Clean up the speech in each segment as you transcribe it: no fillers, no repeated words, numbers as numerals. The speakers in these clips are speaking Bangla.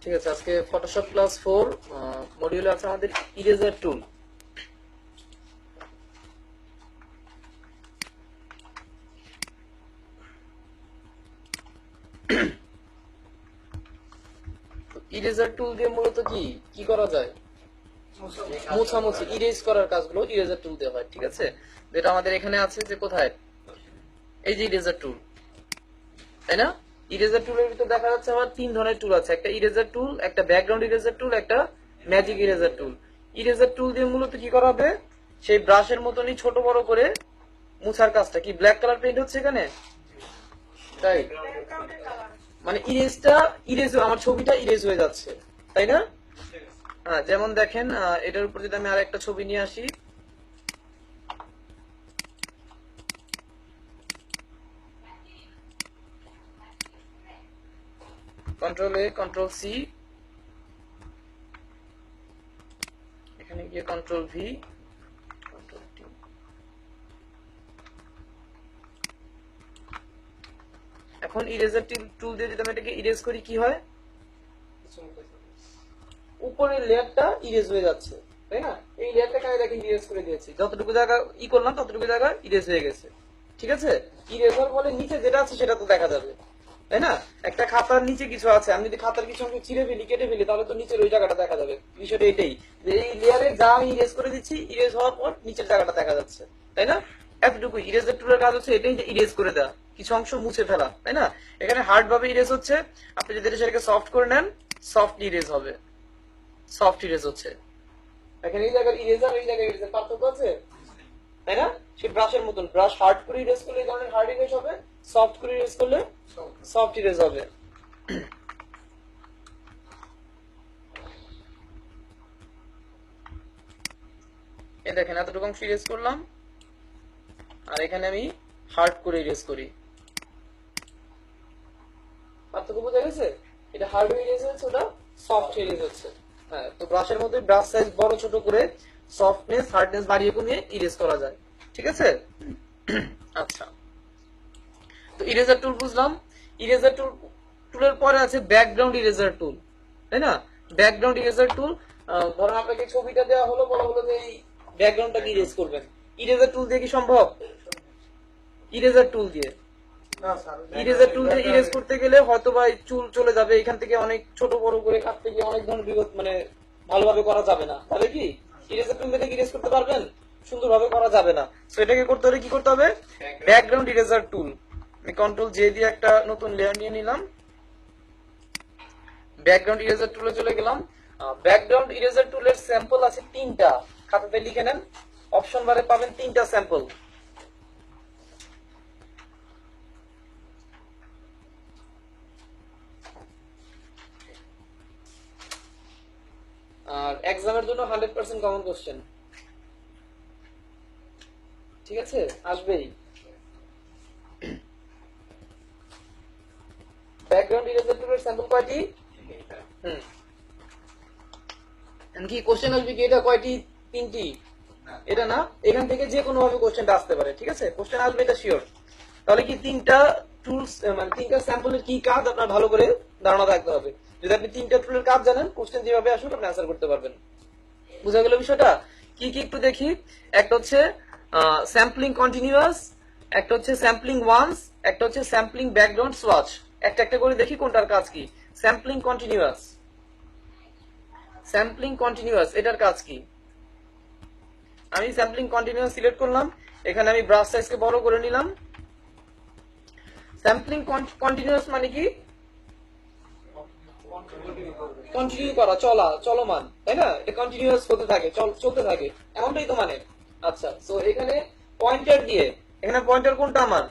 ঠিক আছে, আজকে ফটোশপ ক্লাস 4 মডিউলে আছে আমাদের ইরেজার টুল। ইরেজার টুল দিয়ে মূলত কি কি করা যায়? মোছামুছি, ইরেজ করার কাজগুলো ইরেজার টুল দিয়ে হয়। ঠিক আছে, যেটা আমাদের এখানে আছে যে কোথায়, এই যে ইরেজার টুল, তাই না? ইরেজার টুলের ভিতরে দেখা যাচ্ছে আমার তিন ধরনের টুল আছে, একটা ইরেজার টুল, একটা ব্যাকগ্রাউন্ড ইরেজার টুল, একটা ম্যাজিক ইরেজার টুল। ইরেজার টুল দিয়ে মূলত কি করা হবে, সেই ব্রাশের মতনই ছোট বড় করে মুছার কাজটা। কি ব্ল্যাক কালার পেইন্ট হচ্ছে এখানে, তাই মানে ইরেজটা ইরেজ, আমার ছবিটা ইরেজ হয়ে যাচ্ছে, তাই না? হ্যাঁ, যেমন দেখেন এটার উপর যদি আমি আর একটা ছবি নিয়ে আসি, কন্ট্রোল এ কন্ট্রোল সি, এখানে গিয়ে কন্ট্রোল ভি, কন্ট্রোল টি। এখন ইরেজার টুল দিয়ে যদি আমি এটাকে ইরেজ করি কি হয়, উপরের লেয়ারটা ইরেজ হয়ে যাচ্ছে, তাই না? এই লেয়ারটাকে আমি দেখেন ইরেজ করে দিয়েছি, যতটুকু জায়গা করলাম ততটুকু জায়গা ইরেজ হয়ে গেছে। ঠিক আছে, ইরেজ হওয়ার ফলে নিচে যেটা আছে সেটা তো দেখা যাবে, তাই না? একটা খাতার নিচে কিছু আছে, আমি যদি খাতার কিছু অংশ ছিঁড়ে ফেলি, কেটে ফেলি, তাহলে তো নিচের ওই জায়গাটা দেখা যাবে। বিষয়টা এটাই যে এই লেয়ারে যা আমি ইরেজ করে দিচ্ছি, ইরেজ হওয়ার পর নিচের জায়গাটা দেখা যাচ্ছে, তাই না? এতটুকু ইরেজের টুলের কাজ হচ্ছে এটাই, যে ইরেজ করে দেওয়া, কিছু অংশ মুছে ফেলা, তাই না? এখানে হার্ড ভাবে ইরেজ হচ্ছে, আপনি যদি সেটাকে সফট করে নেন, সফট ইরেজ হবে, সফট ইরেজ হচ্ছে। এখানে এই জায়গার ইরেজার, এই জায়গার ইরেজার পার্থক্য আছে, তাই না? সেই ব্রাশের মতন, ব্রাশ হার্ড করে ইরেজ করলে এই ধরনের হার্ড ইরেজ হবে, সফট করে ইরেজ করলে সফট ইরেজ হবে। এই দেখেন এতটুকু অংশ ইরেজ করলাম, আর এখানে আমি হার্ড করে ইরেজ করি, পার্থক্য বোঝা গেছে? এটা হার্ড ইরেজ হচ্ছে, ওটা সফট ইরেজ হচ্ছে। হ্যাঁ, তো ব্রাশের মধ্যে ব্রাশ সাইজ বড় ছোট করে সফটনেস হার্ডনেস বাড়িয়ে কমিয়ে ইরেজ করা যায়। ঠিক আছে, আচ্ছা। তো ইরেজার টুল বুঝলাম। ইরেজার টুলের পরে আছে ব্যাকগ্রাউন্ড ইরেজার টুল, তাই না? ব্যাকগ্রাউন্ড ইরেজার টুল, ধরুন আপনাকে ছবিটা দেওয়া হলো, বলা হলো যে এই ব্যাকগ্রাউন্ডটাকে ইরেজ করবেন, ইরেজার টুল দিয়ে কি সম্ভব? ইরেজার টুল দিয়ে, ইরেজার টুল দিয়ে ইরেজ করতে গেলে হয়তো বা চুল চলে যাবে, এখান থেকে অনেক ছোট বড় করে কাটতে গিয়ে অনেক ধরনের বিগত, মানে ভালোভাবে করা যাবে না। তাহলে কি ইরেজার টুল দিয়ে ইরেজ করতে পারবেন? সুন্দরভাবে করা যাবে না। তো এটাকে করতে হলে কি করতে হবে? ব্যাকগ্রাউন্ড ইরেজার টুল। আমি কন্ট্রোল জে দিয়ে একটা নতুন লেয়ার নিয়ে নিলাম, ব্যাকগ্রাউন্ড ইরেজার টুলে চলে গেলাম। ব্যাকগ্রাউন্ড ইরেজার টুলের স্যাম্পল আছে তিনটা, খাতাতে লিখে নেন, অপশন বারে পাবেন তিনটা স্যাম্পল। আর এক্সামের জন্য 100% কমন কোশ্চেন, ঠিক আছে, আসবেই। ব্যাকগ্রাউন্ড ইরেজার টুলের স্যাম্পল কয়টি? কি কোশ্চেন আসবে কি এটা কয়টি? তিনটি? এটা না, এখান থেকে যে কোনো ভাবে কোশ্চেনটা আসতে পারে। ঠিক আছে, কোশ্চেন আসবে এটা শিওর। তাহলে কি তিনটা টুলস, মানে তিনটা স্যাম্পলের কি কাজ আপনার ভালো করে ধারণা রাখতে হবে। যদি আপনি তিনটা টুলের কাজ জানেন, কোশ্চেন যেভাবে আসুক আপনি অ্যান্সার করতে পারবেন। বুঝা গেল বিষয়টা? কি কি একটু দেখি। একটা হচ্ছে স্যাম্পলিং কন্টিনিউয়াস, একটা হচ্ছে স্যাম্পলিং ওয়ান্স, একটা হচ্ছে স্যাম্পলিং ব্যাকগ্রাউন্ড সোয়াচ। একটা একটা করে দেখি কোনটার কাজ কি। স্যাম্পলিং কন্টিনিউয়াস, স্যাম্পলিং কন্টিনিউয়াস এটার কাজ কি? আমি স্যাম্পলিং কন্টিনিউয়াস সিলেক্ট করলাম, এখানে আমি ব্রাশ সাইজকে বড় করে নিলাম। স্যাম্পলিং কন্টিনিউয়াস মানে কি? কন্টিনিউ করা, চলা, চলমান, তাই না? এটা কন্টিনিউয়াস হতে থাকে, চলতে থাকে, এমনটাই তো মানে। আচ্ছা, সো এখানে পয়েন্টার দিয়ে, এখানে পয়েন্টার কোনটা আমার?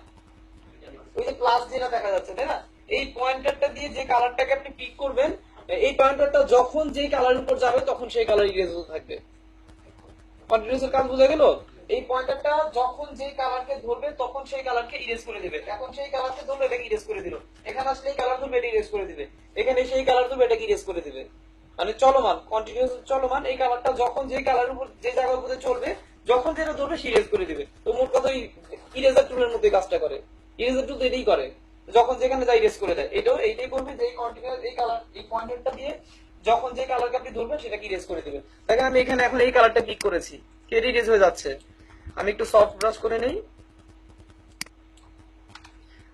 ওই যে প্লাস যেটা দেখা যাচ্ছে, তাই না? এই পয়েন্টারটা দিয়ে যে কালারটাকে আপনি পিক করবেন, এই পয়েন্টারটা যখন যেই কালারের উপর যাবে তখন সেই কালার ইরেজ হতে থাকবে। কন্টিনিউয়াসের কাজ বোঝা গেল? এই পয়েন্টারটা যখন যেই কালারকে ধরবে তখন সেই কালারকে ইরেজ করে দিবে। এখন সেই কালারকে ধরবে, এটাকে ইরেজ করে দিল। এখানে আসলে এই কালার ধরবে, এটা ইরেজ করে দিবে। এখানে সেই কালার ধরবে, এটাকে ইরেজ করে দিবে। মানে চলমান, কন্টিনিউয়াস চলমান। এই কালারটা যখন যেই কালারের উপর, যে জায়গার উপরে চলবে, যখন যেটা ধরবে সে ইরেজ করে দিবে। তো মোট কথা ইরেজার টুলের মধ্যে কাজটা করে, ইরেজার টুল তো এটাই করে। যখন যেখানে যা ইরেজ করে দেয়। এটাও এইটাই করবে যে কন্টিনিউয়াস এই কালার এই পয়েন্টারটা দিয়ে যখন যে কালারকে আপনি ধরবেন সেটাকে ইরেজ করে দিবেন। দেখেন আমি এখানে এখন এই কালারটা ক্লিক করেছি, কেটে ইরেজ হয়ে যাচ্ছে। আমি একটু সফট ব্রাশ করে নেই,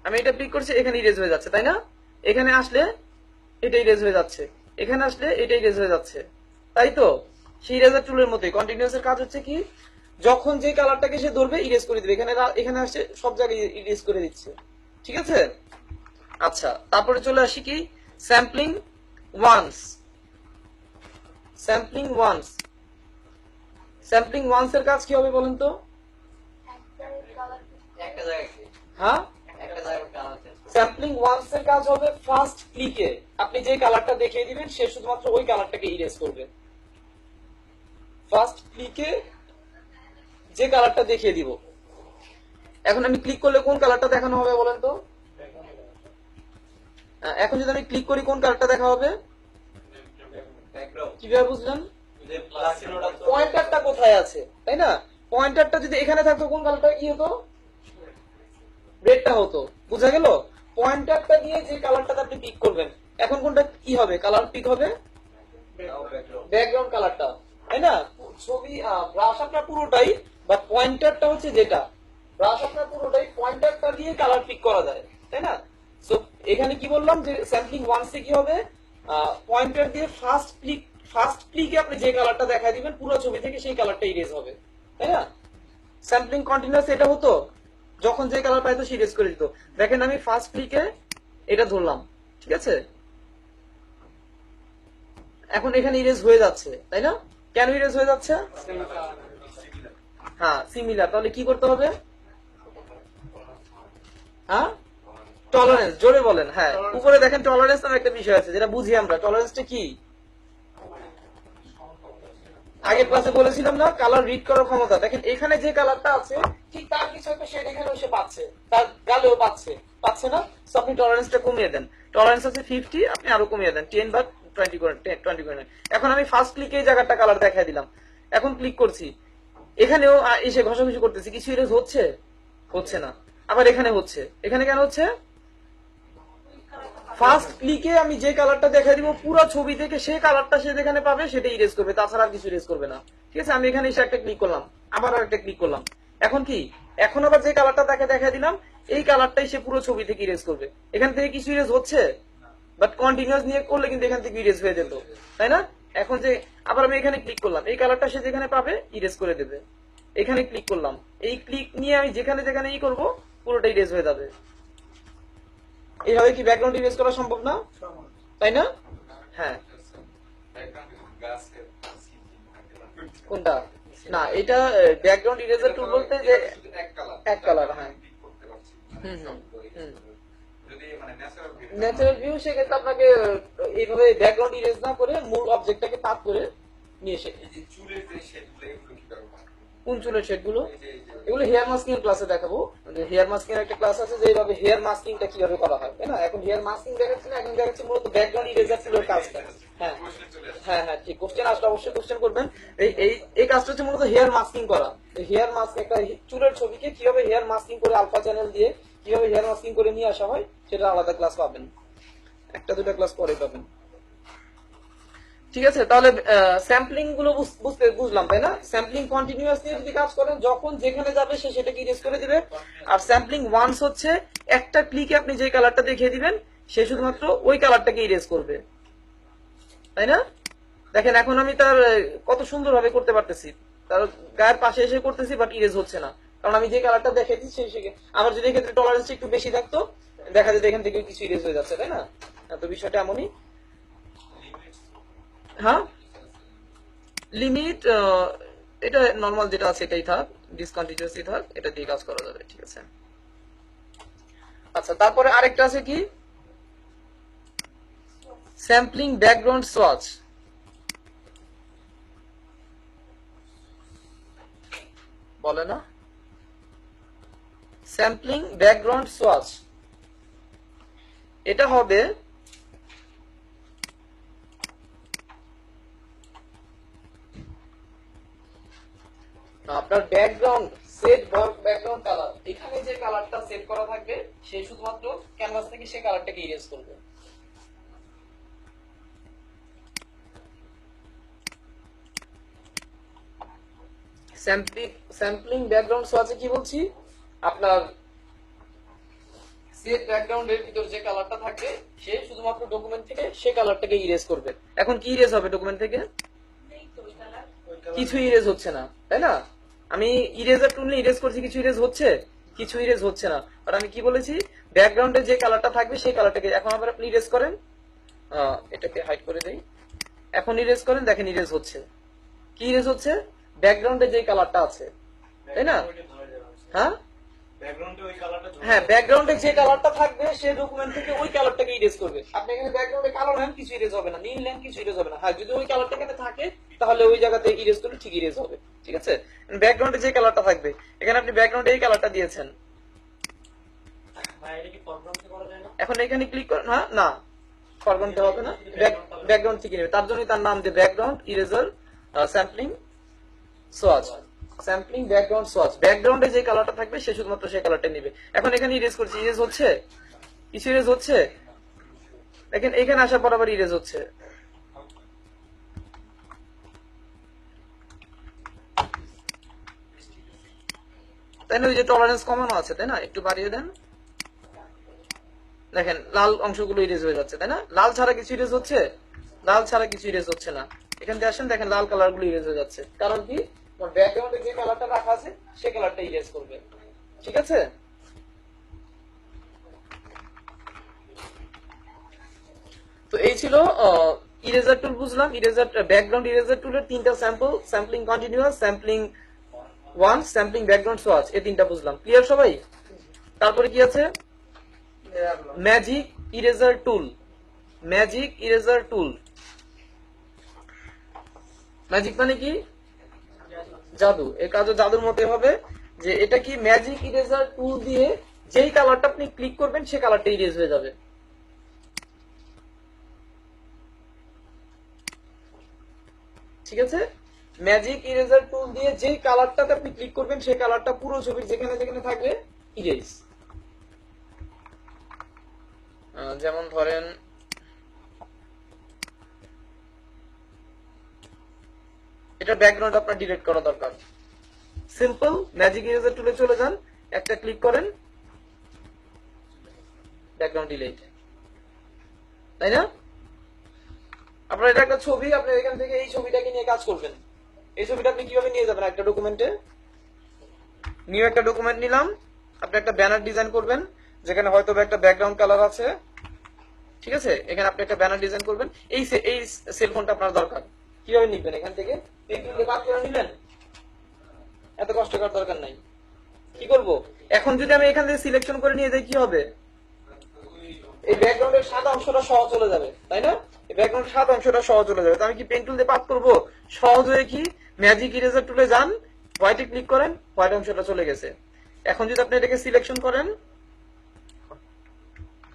আমি এটা ক্লিক করছি, এখানে ইরেজ হয়ে যাচ্ছে, তাই না? এখানে আসলে এটা ইরেজ হয়ে যাচ্ছে, এখানে আসলে এটা ইরেজ হয়ে যাচ্ছে, তাই তো? সেই ইরেজার টুলের মতোই কন্টিনিউয়াস এর কাজ হচ্ছে কি, যখন যে কালারটাকে সে ধরবে ইরেজ করে দিবে। এখানে এখানে আসছে সব জায়গায় ইরেজ করে দিচ্ছে, ঠিক আছে? আচ্ছা, তারপরে চলে আসি কি sampling once. Sampling once, sampling once এর কাজ কি হবে বলেন তো? হ্যাঁ, স্যাম্পলিং ওয়ান্স এর কাজ হবে ফার্স্ট ক্লিকে আপনি যে কালারটা দেখিয়ে দিবেন সে শুধুমাত্র ওই কালারটাকে ইরেজ করবে। ফার্স্ট ক্লিকে যে কালারটা দেখিয়ে দিব, এখন আমি ক্লিক করলে কোন কালারটা দেখানো হবে বলেন তো? এখন যদি আমি ক্লিক করি কোন কালারটা দেখা হবে? কিভাবে বুঝলেন? পয়েন্টারটা কোথায় আছে, তাই না? পয়েন্টারটা যদি এখানে থাকতো কোন কালারটা কি হতো? রেডটা হতো। বুঝা গেল? পয়েন্টারটা দিয়ে যে কালারটাতে আপনি পিক করবেন, এখন কোনটা কি হবে? কালার পিক হবে ব্যাকগ্রাউন্ড কালারটা, তাই না? ছবি ব্রাশ আপনার পুরোটাই, বাট পয়েন্টারটা হচ্ছে যেটা ব্রাশ আপনার পুরোটাই, পয়েন্টারটা দিয়ে কালার পিক করা যায়, তাই না? সো এখানে কি বললাম যে স্যাম্পলিং ওয়ান্সে কি হবে, পয়েন্টার দিয়ে ফার্স্ট ক্লিকে আপনি যে কালারটা দেখায় দিবেন পুরো ছবি থেকে সেই কালারটা ইরেজ হবে, তাই না? স্যাম্পলিং কন্টিনিউয়াস এটা হতো, যখন যে কালার পাইতো সে ইরেজ করে দিত। দেখেন আমি ফার্স্ট ক্লিকে এটা ধরলাম, ঠিক আছে? এখন এখানে ইরেজ হয়ে যাচ্ছে, তাই না? কেন ইরেজ হয়ে যাচ্ছে? হ্যাঁ, সিমিলার। তাহলে কি করতে হবে? হ্যাঁ, টলারেন্স, জোরে বলেন। হ্যাঁ, উপরে দেখেন টলারেন্স নামে একটা বিষয় আছে, যেটা বুঝি আমরা। টলারেন্সটা কি? আগের ক্লাসে বলেছিলাম না, কালার রিড করার ক্ষমতা। দেখেন এখানে যে কালারটা আছে ঠিক তার কিছু একটা শেড এখানেও সে পাচ্ছে, তার গালেও পাচ্ছে, পাচ্ছে না? সো আপনি টলারেন্সটা কমিয়ে দেন। টলারেন্স আছে 50, আপনি আরো কমিয়ে দেন 10 বা 20 করে, 20 করে নেন। এখন আমি ফার্স্ট ক্লিকে এই জায়গাটা কালার দেখাই দিলাম, এখন ক্লিক করছি, এখানেও এসে ঘষাঘষি করতেছি, কিছু ইরেজ হচ্ছে? হচ্ছে না। আবার এখানে হচ্ছে, এখানে কেন হচ্ছে? ফার্স্ট ক্লিকে আমি যে কালারটা দেখাই দিব পুরো ছবি থেকে সেই কালারটা সে যেখানে পাবে সেটা ইরেজ করবে, তাছাড়া আর কিছু ইরেজ করবে না, ঠিক আছে? আমি এখানে এসে একটা ক্লিক করলাম, আবার একটা ক্লিক করলাম, এখন কি, এখন আবার যে কালারটা তাকে দেখাই দিলাম এই কালারটাই সে পুরো ছবি থেকে ইরেজ করবে। এখান থেকে কিছু ইরেজ হচ্ছে, বাট কন্টিনিউয়াস নিয়ে করলে কিন্তু এখান থেকে ইরেজ হয়ে যেত, তাই না? এখন যে আবার আমি এখানে ক্লিক করলাম, এই কালারটা সে যেখানে পাবে ইরেজ করে দেবে। এখানে ক্লিক করলাম, এই ক্লিক নিয়ে আমি যেখানে যেখানে ই করবো পুরোটা ইরেজ হয়ে যাবে। এইভাবে কি ব্যাকগ্রাউন্ড ইরেজ করা সম্ভব না? তাই না? হ্যাঁ। কোনটা? না, এটা ব্যাকগ্রাউন্ড ইরেজার টুল বলতে যে এক কালার। হ্যাঁ, হুম হুম হুম। ন্যাচারাল ভিউ, সেক্ষেত্রে আপনাকে এইভাবে ব্যাকগ্রাউন্ড ইরেজ না করে মূল অবজেক্টটাকে তাপ করে নিয়ে এসে। কোন চুলের শেড গুলো? এগুলো হেয়ার মাস্কিং এর ক্লাসে দেখাবো। হেয়ার মাস্কিং এর একটা ক্লাস আছে যে এইভাবে হেয়ার মাস্কিংটা কিভাবে করা হয়, তাই না? এখন হেয়ার মাস্কিং দেখাচ্ছি না, এখন দেখাচ্ছি মূলত ব্যাকগ্রাউন্ড ইরেজার টুলের কাজটা। হ্যাঁ হ্যাঁ হ্যাঁ, ঠিক। কোশ্চেন আসলে অবশ্যই কোশ্চেন করবেন। এই এই এই কাজটা হচ্ছে মূলত হেয়ার মাস্কিং করা। হেয়ার মাস্ক, একটা চুলের ছবিকে কিভাবে হেয়ার মাস্কিং করে আলফা চ্যানেল দিয়ে কিভাবে হেয়ার মাস্কিং করে নিয়ে আসা হয় সেটা আলাদা ক্লাস পাবেন, একটা দুটা ক্লাস পরে পাবেন, ঠিক আছে? তাহলে স্যাম্পলিং গুলো বুঝলাম, তাই না? স্যাম্পলিং কন্টিনিউয়াস নিয়ে যদি কাজ করেন, যখন যেখানে যাবে সে সেটাকে ইরেজ করে দিবে। আর স্যাম্পলিং ওয়ান্স হচ্ছে একটা ক্লিকে আপনি যে কালারটা দেখিয়ে দিবেন সে শুধুমাত্র ওই কালারটাকে ইরেজ করবে, তাই না? দেখেন এখন আমি তার কত সুন্দর ভাবে করতে পারতেছি, তার গায়ের পাশে এসে করতেছি, বাট ইরেজ হচ্ছে না, কারণ আমি যে কালারটা দেখাইছি সেই। আমার যদি এক্ষেত্রে টলারেন্স একটু বেশি থাকতো দেখা যেত এখান থেকে কিছু ইরেজ হয়ে যাচ্ছে, তাই না? তো বিষয়টা এমনই। হ্যাঁ, লিমিট, এটা নরমাল যেটা আছে এটাই থাক, ডিসকন্টিনিউয়াসই থাক, এটা দিয়ে কাজ করা যাবে, ঠিক আছে? আচ্ছা, তারপরে আরেকটা আছে কি, স্যাম্পলিং ব্যাকগ্রাউন্ড সোয়াচ। বলে না স্যাম্পলিং ব্যাকগ্রাউন্ড সোয়াচ, এটা হবে আপনার ব্যাকগ্রাউন্ড সেট ব্যাকগ্রাউন্ড কালার, এখানে যে কালারটা সেট করা থাকবে সে শুধুমাত্র ক্যানভাস থেকে সে কালারটাকে ইরেজ করবে। স্যাম্পলিং ব্যাকগ্রাউন্ড সোয়াচে কি বলছি, আপনার সেট ব্যাকগ্রাউন্ডের ভিতর যে কালারটা থাকবে সে শুধুমাত্র ডকুমেন্ট থেকে সে কালারটাকে ইরেজ করবে। এখন কি ইরেজ হবে ডকুমেন্ট থেকে? কিছু ইরেজ হচ্ছে না, তাই না? আমি ইরেজার টুল নিয়ে ইরেজ করছি, কিছু ইরেজ হচ্ছে? কিছু ইরেজ হচ্ছে না। আর আমি কি বলেছি, ব্যাকগ্রাউন্ডে যে কালারটা থাকবে সেই কালারটাকে এখন আবার আপনি ইরেজ করেন, এটাকে হাইড করে দেই, এখন ইরেজ করেন, দেখেন ইরেজ হচ্ছে। কি ইরেজ হচ্ছে? ব্যাকগ্রাউন্ডে যে কালারটা আছে, তাই না? হ্যাঁ হ্যাঁ, ব্যাকগ্রাউন্ডে যে কালারটা থাকবে সে ডকুমেন্ট থেকে ওই কালারটাকে ইরেজ করবে। আপনি এখানে ব্যাকগ্রাউন্ডে কালো নেন, কিছু ইরেজ হবে না, নীল নেন, কিছু ইরেজ হবে না। হ্যাঁ, যদি ওই কালারটা এখানে থাকে তাহলে ওই জায়গাতে ইরেজ করলে ঠিক ইরেজ হবে। ঠিক আছে, ব্যাকগ্রাউন্ডে যে কালারটা থাকবে, এখানে আপনি ব্যাকগ্রাউন্ডে এই কালারটা দিয়েছেন, এখন এখানে ক্লিক করেন। হ্যাঁ, না ফরগ্রাউন্ড হবে না, ব্যাকগ্রাউন্ড থেকে নেবে। তার জন্য তার নাম দিয়ে background eraser sampling swatch. Sampling background swatch, ব্যাকগ্রাউন্ডে যে কালারটা থাকবে সে শুধুমাত্র সেই কালারটা নেবে। এখন এখানে ইরেজ করছি, ইরেজ হচ্ছে? কিছু ইরেজ হচ্ছে? দেখেন এখানে আসার পর আবার ইরেজ হচ্ছে। তাই না? ওই যে টলারেন্স কমানো আছে, তাই না? একটু বাড়িয়ে দেন, দেখেন লাল অংশগুলো ইরেজ হয়ে যাচ্ছে, তাই না? লাল ছাড়া কিছু ইরেজ হচ্ছে? লাল ছাড়া কিছু ইরেজ হচ্ছে না। এখান থেকে আসেন, দেখেন লাল কালার গুলো ইরেজ হয়ে যাচ্ছে। কারণ কি, ব্যাকগ্রাউন্ডে যে কালারটা রাখা আছে সেই কালারটা ইরেজ করবে। ঠিক আছে, তো এই ছিল ইরেজার টুল বুঝলাম। ইরেজার ব্যাকগ্রাউন্ড ইরেজার টুলের তিনটা sample, sampling continuous, sampling one, sampling background swatch, এই তিনটা বুঝলাম। ক্লিয়ার সবাই? তারপরে কি আছে? ম্যাজিক ইরেজার টুল। ম্যাজিক ইরেজার টুল, ম্যাজিক মানে কি? জাদু। এর কাজও জাদুর মতে হবে, যে এটা কি ম্যাজিক ইরেজার টুল দিয়ে যেই কালারটা আপনি ক্লিক করবেন সেই কালারটা ইরেজ হয়ে যাবে। ঠিক আছে, ম্যাজিক ইরেজার টুল দিয়ে যেই কালারটাতে আপনি ক্লিক করবেন সেই কালারটা পুরো ছবির যেখানে যেখানে থাকবে ইরেজ। যেমন ধরেন এটা ব্যাকগ্রাউন্ড আপনার ডিলিট করা দরকার, সিম্পল ম্যাজিক ইরেজার টুলে চলে যান, একটা ক্লিক করেন, ব্যাকগ্রাউন্ড ডিলিট, তাই না? আপনার এটা একটা ছবি, আপনি এখান থেকে এই ছবিটাকে নিয়ে কাজ করবেন। এই ছবিটা আপনি কিভাবে নিয়ে যাবেন? একটা ডকুমেন্টে, নিউ একটা ডকুমেন্ট নিলাম, আপনি একটা ব্যানার ডিজাইন করবেন যেখানে হয়তো একটা ব্যাকগ্রাউন্ড কালার আছে। ঠিক আছে, এখানে আপনি একটা ব্যানার ডিজাইন করবেন। এই সেলফোনটা আপনার দরকার। কিভাবে নিবেন? এখান থেকে বাদ করে নিলেন, এত কষ্ট করার দরকার নাই। কি করব এখন? যদি আমি এখান থেকে সিলেকশন করে নিয়ে যাই কি হবে? এই ব্যাকগ্রাউন্ডের সাদা অংশটা সহ চলে যাবে, তাই না? এই ব্যাকগ্রাউন্ড সাদা অংশটা সহ চলে যাবে। তো আমি কি পেন টুল দিয়ে পাস করব? সহজ হয়ে কি ম্যাজিক ইরেজার টুলে যান, হোয়াইটে ক্লিক করেন, হোয়াইট অংশটা চলে গেছে। এখন যদি আপনি এটাকে সিলেকশন করেন,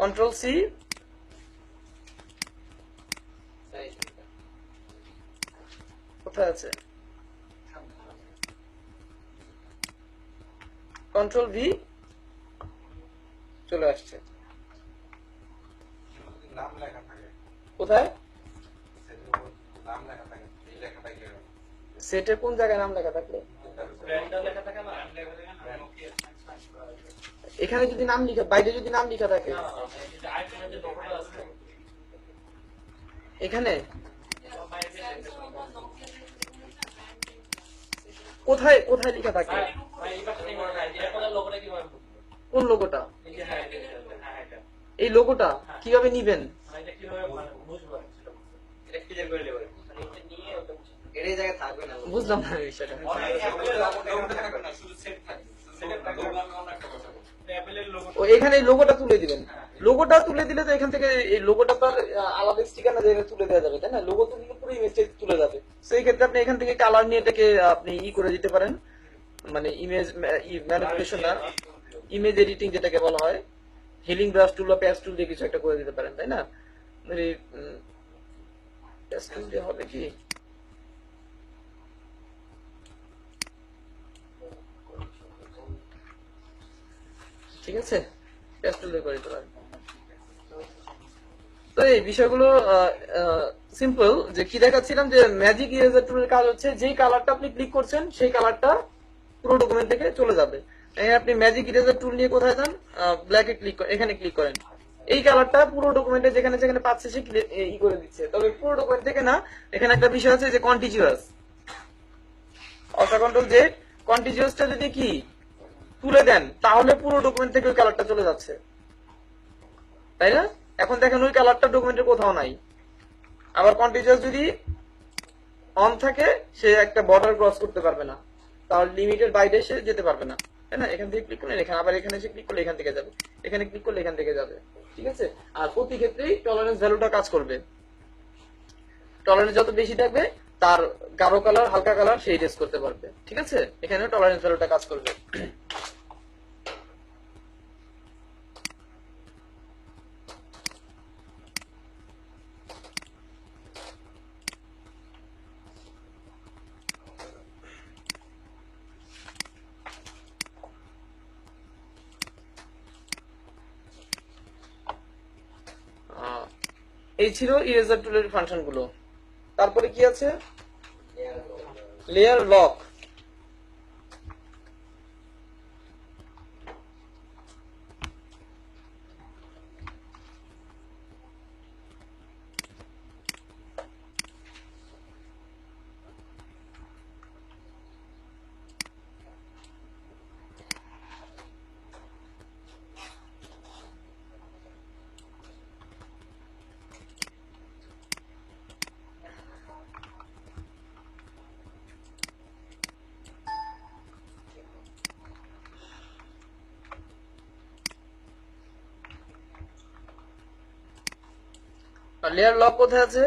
কন্ট্রোল সি, কোথায় আছে? কন্ট্রোল ভি, চলে আসছে। কোথায়? সেটে কোন জায়গায় নাম লেখা থাকলে? এখানে যদি নাম লিখা, বাইরে যদি নাম লিখা থাকে, এখানে কোথায় কোথায় লেখা থাকে? কোন লোগোটা? এই লোগোটা কিভাবে নিবেন? বুঝলাম না বিষয়টা। এখানে লোগোটা তুলে দিবেন। লোগোটা তুলে দিলে তো এখান থেকে এই লোগোটা তো আলাদা স্টিকার না জায়গায় তুলে দেওয়া যাবে, তাই না? লোগো তুলে পুরো ইমেজটা তুলে যাবে। সেই ক্ষেত্রে আপনি এখান থেকে কালার নিয়ে এটাকে আপনি করে দিতে পারেন, মানে ইমেজ ম্যানিপুলেশন না, ইমেজ এডিটিং যেটাকে বলা হয়, হিলিং ব্রাশ টুল বা প্যাচ টুল দিয়ে কিছু একটা করে দিতে পারেন, তাই না? প্যাচ টুল দিয়ে হবে কি? ঠিক আছে, পেস্টেল দিয়ে করে দিতে পারেন। তো এই বিষয়গুলো সিম্পল। যে কি দেখাচ্ছিলাম, যে ম্যাজিক ইরেজার টুলের কাজ হচ্ছে যেই কালারটা আপনি ক্লিক করছেন সেই কালারটা পুরো ডকুমেন্ট থেকে চলে যাবে। আপনি ম্যাজিক ইরেজার টুল নিয়ে কোথায় যান, ব্ল্যাকে ক্লিক করেন, এখানে ক্লিক করেন, এই কালারটা পুরো ডকুমেন্টে যেখানে যেখানে পাচ্ছে সে ই করে দিচ্ছে। তবে পুরো ডকুমেন্ট থেকে না, এখানে একটা বিষয় আছে যে কন্টিজিউয়াস, অল্টার কন্ট্রোল জেড, কন্টিজিউয়াসটা যদি কি তুলে দেন তাহলে পুরো ডকুমেন্ট থেকে ওই কালারটা চলে যাচ্ছে, তাই না? এখন দেখেন ওই কালারটা ডকুমেন্টের কোথাও নাই। আবার কন্টিজিউয়াস যদি অন থাকে সে একটা বর্ডার ক্রস করতে পারবে না, তাহলে লিমিটের বাইরে সে যেতে পারবে না, তাই না? এখান থেকে ক্লিক করলেন এখানে, আবার এখানে এসে ক্লিক করলে এখান থেকে যাবে, এখানে ক্লিক করলে এখান থেকে যাবে, ঠিক আছে? আর প্রতি ক্ষেত্রেই টলারেন্স ভ্যালুটা কাজ করবে। টলারেন্স যত বেশি থাকবে তার গাঢ় কালার হালকা কালার সেই রেস করতে পারবে, ঠিক আছে? এখানে টলারেন্স ভ্যালুটা কাজ করবে। এই ছিল ইরেজার টুলের ফাংশন গুলো। তারপরে কি আছে, লেয়ার লক। আর লেয়ার লক কোথায় আছে?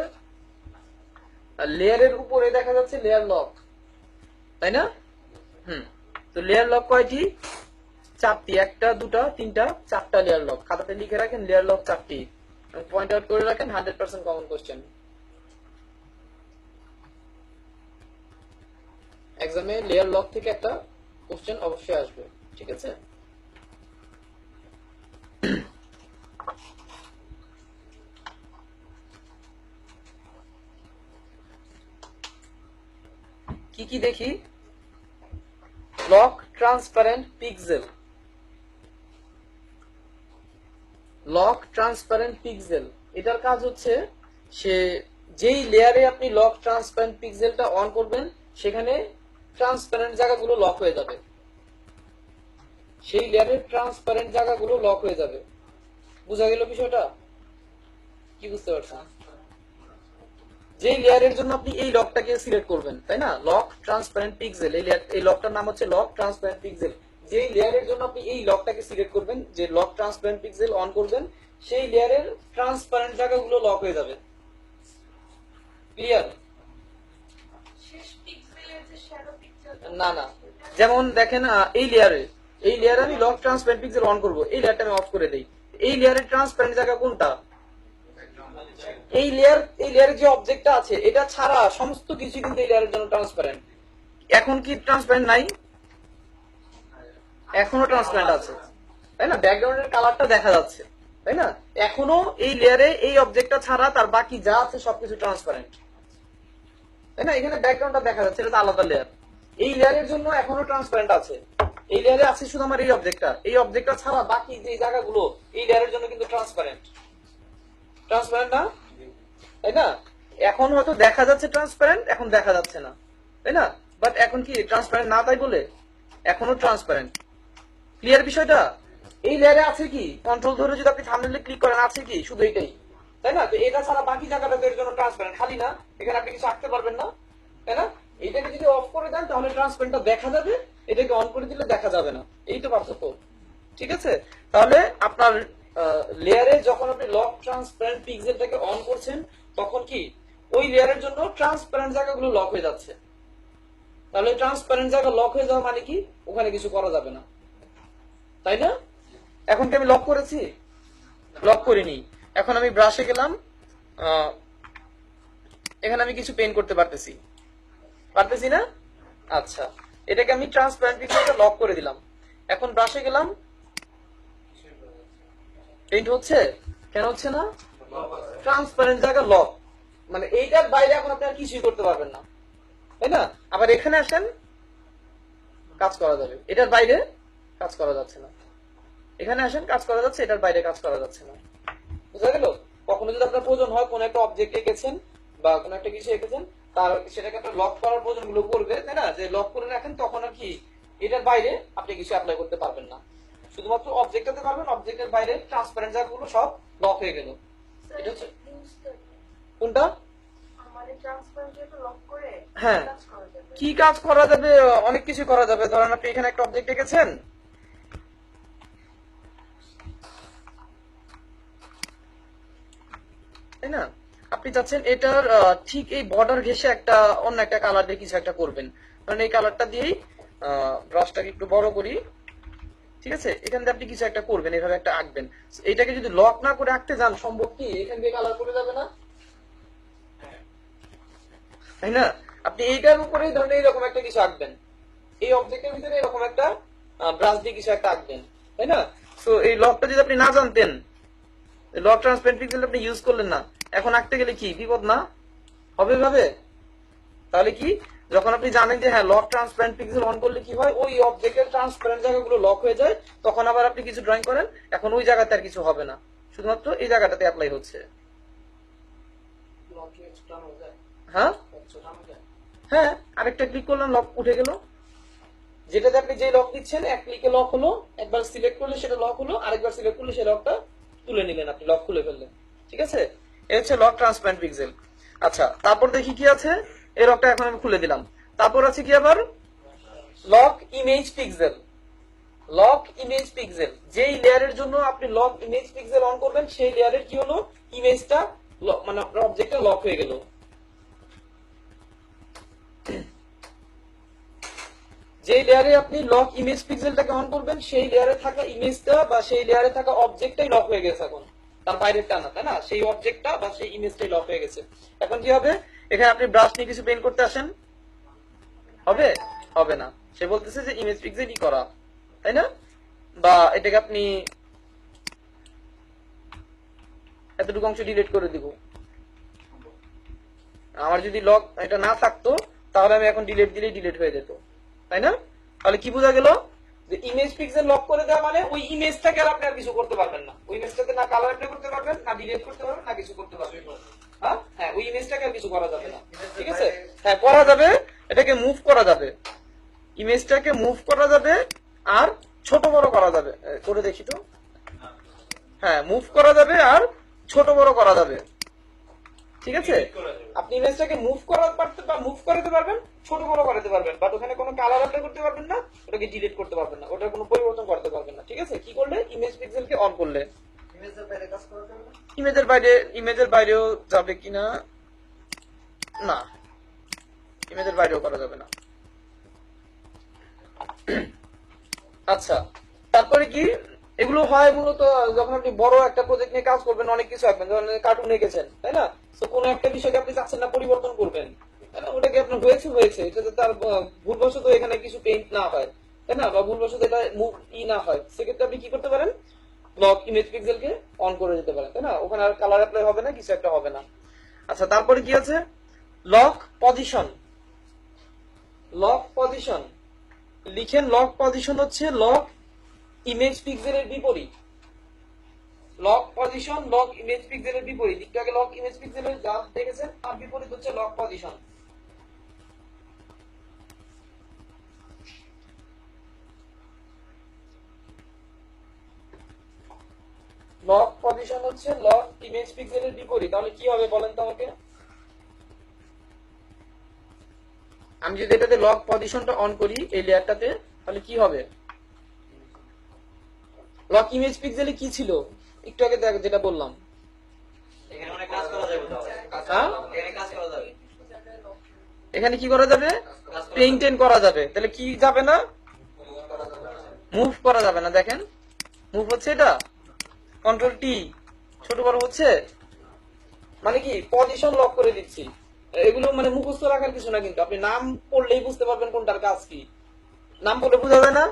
লেয়ারের উপরে দেখা যাচ্ছে লেয়ার লক, তাই না? তো লেয়ার লক কয়টি? 4টি, 1টা 2টা 3টা 4টা লেয়ার লক। খাতাতে লিখে রাখেন লেয়ার লক 4টি, পয়েন্ট আউট করে রাখেন। 100% কমন কোশ্চেন, এক্সামে লেয়ার লক থেকে একটা কোশ্চেন অবশ্যই আসবে, ঠিক আছে? কি কি দেখি? Lock transparent pixel, lock transparent pixel, এটার কাজ হচ্ছে সে যেই লেয়ারে আপনি লক ট্রান্সপারেন্ট পিক্সেলটা অন করবেন সেখানে ট্রান্সপারেন্ট জায়গাগুলো লক হয়ে যাবে, সেই লেয়ারের ট্রান্সপারেন্ট জায়গাগুলো লক হয়ে যাবে। বুঝা গেল বিষয়টা? কি বুঝতে পারছেন? যেই লেয়ারের জন্য আপনি এই লকটাকে সিলেক্ট করবেন, তাই না? লক ট্রান্সপারেন্ট পিক্সেল, এই লকটার নাম হচ্ছে লক ট্রান্সপারেন্ট পিক্সেল। যেই লেয়ারের জন্য আপনি এই লকটাকে সিলেক্ট করবেন, যে লক ট্রান্সপারেন্ট পিক্সেল অন করবেন, সেই লেয়ারের ট্রান্সপারেন্ট জায়গাগুলো লক হয়ে যাবে। ক্লিয়ার? না না, যেমন দেখেন এই লেয়ারে আমি লক ট্রান্সপারেন্ট পিক্সেল অন করব, এই লেয়ারটা আমি অফ করে দেই। এই লেয়ারের ট্রান্সপারেন্ট জায়গা কোনটা? এই লেয়ারের যে অবজেক্টটা আছে এটা ছাড়া সমস্ত কিছু কিন্তু এই লেয়ারের জন্য ট্রান্সপারেন্ট। এখন কি ট্রান্সপারেন্ট নাই? এখনো ট্রান্সপারেন্ট আছে, তাই না? ব্যাকগ্রাউন্ডের কালারটা দেখা যাচ্ছে, তাই না? এখনো এই লেয়ারে এই অবজেক্টটা ছাড়া তার বাকি যা আছে সবকিছু ট্রান্সপারেন্ট, তাই না? এখানে ব্যাকগ্রাউন্ডটা দেখা যাচ্ছে, এটা তো আলাদা লেয়ার। এই লেয়ারের জন্য এখনো ট্রান্সপারেন্ট আছে। এই লেয়ারে আছে শুধু আমার এই অবজেক্টটা ছাড়া বাকি যে জায়গাগুলো এই লেয়ারের জন্য কিন্তু ট্রান্সপারেন্ট। ট্রান্সপারেন্ট না, তাই না? এখন হয়তো দেখা যাচ্ছে ট্রান্সপারেন্ট, এখন দেখা যাচ্ছে না, তাই না? বাট এখন কি ট্রান্সপারেন্ট না তাই বলে এখনো ট্রান্সপারেন্ট। ক্লিয়ার বিষয়টা? এই লেয়ারে আছে কি, কন্ট্রোল ধরে যদি আপনি থাম্বনেইলে ক্লিক করেন, আছে কি শুধু এটাই, তাই না? তো এটা ছাড়া বাকি জায়গাটা এর জন্য ট্রান্সপারেন্ট, খালি না, এখানে আপনি কিছু আঁকতে পারবেন না, তাই না? এটাকে যদি অফ করে দেন তাহলে ট্রান্সপারেন্টটা দেখা যাবে, এটাকে অন করে দিলে দেখা যাবে না, এই তো পার্থক্য, ঠিক আছে? তাহলে আপনার লেয়ারে যখন আপনি লক ট্রান্সপারেন্ট পিক্সেলটাকে অন করছেন তখন কি ওই লেয়ারের জন্য ট্রান্সপারেন্ট জায়গাগুলো লক হয়ে যাচ্ছে। তাহলে ট্রান্সপারেন্ট জায়গা লক হয়ে যাওয়া মানে কি, ওখানে কিছু করা যাবে না, তাই না? এখন কি আমি লক করেছি? লক করিনি। এখন আমি ব্রাশে গেলাম, এখানে আমি কিছু পেইন্ট করতে পারতেছি না? আচ্ছা, এটাকে আমি ট্রান্সপারেন্ট পিক্সেলটা লক করে দিলাম। এখন ব্রাশে গেলাম, পেইন্ট হচ্ছে, কেন হচ্ছে না? ট্রান্সপারেন্ট জায়গা লক, মানে এইটার বাইরে এখন আপনি আর কিছুই করতে পারবেন না, তাই না? আবার এখানে আসেন, কাজ করা যাবে, এটার বাইরে কাজ করা যাচ্ছে না। এখানে আসেন, কাজ করা যাচ্ছে, এটার বাইরে কাজ করা যাচ্ছে না। বুঝা গেল? কখনো যদি আপনার প্রয়োজন হয় কোন একটা অবজেক্ট এঁকেছেন বা কোন একটা কিছু এঁকেছেন, তার সেটাকে আপনার লক করার প্রয়োজন গুলো করবে, তাই না? যে লক করে রাখেন, তখন আর কি এটার বাইরে আপনি কিছু অ্যাপ্লাই করতে পারবেন না, শুধুমাত্র অবজেক্টটাতে পারবেন। অবজেক্টের বাইরে ট্রান্সপারেন্ট জায়গাগুলো সব লক হয়ে গেল। এটা হচ্ছে কোনটা? হ্যাঁ, কি কাজ করা যাবে? অনেক কিছু করা যাবে। ধরেন আপনি এখানে একটা অবজেক্ট এঁকেছেন, তাই না? আপনি চাচ্ছেন এটার ঠিক এই বর্ডার ঘেঁষে একটা অন্য একটা কালার দিয়ে কিছু একটা করবেন, কারণ এই কালারটা দিয়েই ব্রাশটাকে একটু বড় করি, ঠিক আছে? এখান দিয়ে আপনি কিছু একটা করবেন, এভাবে একটা আঁকবেন। এটাকে যদি লক না করে আঁকতে যান, সম্ভব কি এখান দিয়ে কালার করে যাবে না, তাই না? আপনি এইটার উপরে ধরেন এইরকম একটা কিছু আঁকবেন, এই অবজেক্টের ভিতরে এরকম একটা ব্রাশ দিয়ে কিছু একটা আঁকবেন, তাই না? সো এই লকটা যদি আপনি না জানতেন, লক ট্রান্সপারেন্ট পিক্সেল আপনি ইউজ করলেন না, এখন আঁকতে গেলে কি বিপদ না হবে ভাবে? তাহলে কি, যখন আপনি জানেন যে হ্যাঁ লক ট্রান্সপারেন্ট পিক্সেল অন করলে কি হয়, ওই অবজেক্টের ট্রান্সপারেন্ট জায়গাগুলো লক হয়ে যায়, তখন আবার আপনি কিছু ড্রয়িং করেন, এখন ওই জায়গাতে আর কিছু হবে না, শুধুমাত্র এই জায়গাটাতে অ্যাপ্লাই হচ্ছে। হ্যাঁ হ্যাঁ, আরেকটা ক্লিক করলাম, লক উঠে গেল। যেটাতে আপনি যে লক দিচ্ছেন, এক ক্লিকে লক হলো, একবার সিলেক্ট করলে সেটা লক হলো, আরেকবার সিলেক্ট করলে সেই লকটা তুলে নিলেন, আপনি লক খুলে ফেললেন, ঠিক আছে? এই হচ্ছে লক ট্রান্সপারেন্ট পিক্সেল। আচ্ছা, তারপর দেখি কি আছে। এই লকটা এখন আমি খুলে দিলাম। তারপর আছে কি আবার, lock image pixel. Lock image pixel, যেই লেয়ারের জন্য আপনি লক ইমেজ পিক্সেল অন করবেন, সেই লেয়ারের কি হলো, ইমেজটা মানে আপনার অবজেক্টটা লক হয়ে গেল। যে লেয়ারে আপনি লক ইমেজ পিক্সেলটাকে অন করবেন, সেই লেয়ারে থাকা ইমেজটা বা সেই লেয়ারে থাকা অবজেক্টটাই লক হয়ে গেছে এখন, তার বাইরেরটা না, তাই না? সেই অবজেক্টটা বা সেই ইমেজটাই লক হয়ে গেছে। এখন কি হবে, এখানে আপনি ব্রাশ নিয়ে কিছু পেইন্ট করতে আসেন, হবে? হবে না। সে বলতেছে যে ইমেজ পিক্সেলই করা, তাই না? বা এটাকে আপনি এতটুকু অংশ ডিলিট করে দিব। আমার যদি লক এটা না থাকতো, তাহলে আমি এখন ডিলিট দিলেই ডিলিট হয়ে যেত, তাই না? তাহলে কি বোঝা গেল, যে ইমেজ পিক্সেল লক করে দেওয়া মানে ওই ইমেজটাকে আর আপনি আর কিছু করতে পারবেন না, ওই ইমেজটাকে না কালার অ্যাপ্লাই করতে পারবেন, না ডিলিট করতে পারবেন, না কিছু করতে পারবেন। হ্যাঁ হ্যাঁ, ওই ইমেজটাকে আর কিছু করা যাবে না, ঠিক আছে? হ্যাঁ করা যাবে, এটাকে মুভ করা যাবে, ইমেজটাকে মুভ করা যাবে, আর ছোট বড় করা যাবে। করে দেখি তো। হ্যাঁ, মুভ করা যাবে আর ছোট বড় করা যাবে, ঠিক আছে? আপনি ইমেজটাকে মুভ করাতে পারতে বা মুভ করাতে পারবেন, ছোট বড় করাতে পারবেন, বাট ওখানে কোনো কালার অ্যাপ্লাই করতে পারবেন না, ওটাকে ডিলিট করতে পারবেন না, ওটার কোনো পরিবর্তন করতে পারবেন না, ঠিক আছে? কি করলে, ইমেজ পিক্সেলকে অন করলে। ইমেজের বাইরে, ইমেজের বাইরেও যাবে কিনা, না, ইমেজের বাইরেও করা যাবে না। আচ্ছা, তারপরে কি, এগুলো হয় মূলত যখন আপনি বড় একটা প্রজেক্ট নিয়ে কাজ করবেন, অনেক কিছু আঁকবেন, ধরেন কার্টুন এঁকেছেন, তাই না? তো কোনো একটা বিষয়কে আপনি চাচ্ছেন না পরিবর্তন করবেন, তাই না? ওটাকে আপনার হয়েছে হয়েছে, এটাতে তার ভুলবশত এখানে কিছু পেইন্ট না হয়, তাই না? বা ভুলবশত এটা মুভ না হয়, সেক্ষেত্রে আপনি কি করতে পারেন, লক ইমেজ পিক্সেলকে অন করে দিতে পারেন, তাই না? ওখানে আর কালার অ্যাপ্লাই হবে না, কিছু একটা হবে না। আচ্ছা, তারপরে কি আছে, লক পজিশন। লক পজিশন লিখেন, লক পজিশন হচ্ছে লক ইমেজ পিক্সেলের বিপরীত। লক পজিশন লক ইমেজ পিক্সেলের বিপরীত, একটু আগে লক ইমেজ পিক্সেলের যা দেখেছেন তার বিপরীত হচ্ছে লক পজিশন। লক পজিশন হচ্ছে লক ইমেজ পিক্সেলের বিপরীত। তাহলে কি হবে বলেন তো আমাকে? আমি যদি এটাতে লক পজিশনটা অন করি এই লেয়ারটাতে, তাহলে কি হবে? লক ইমেজ পিক্সেলে কি ছিল একটু আগে যেটা বললাম, এখানে কি করা যাবে, পেইন্টেন করা যাবে। তাহলে কি যাবে না, মুভ করা যাবে না। দেখেন মুভ হচ্ছে, এটা কন্ট্রোল টি, ছোট বড় হচ্ছে, মানে কি পজিশন লক করে দিচ্ছি। এগুলো মানে মুখস্থ রাখার কিছু না, কিন্তু আপনি নাম পড়লেই বুঝতে পারবেন কোনটার কাজ কি। নাম পড়লে বোঝা যায় না?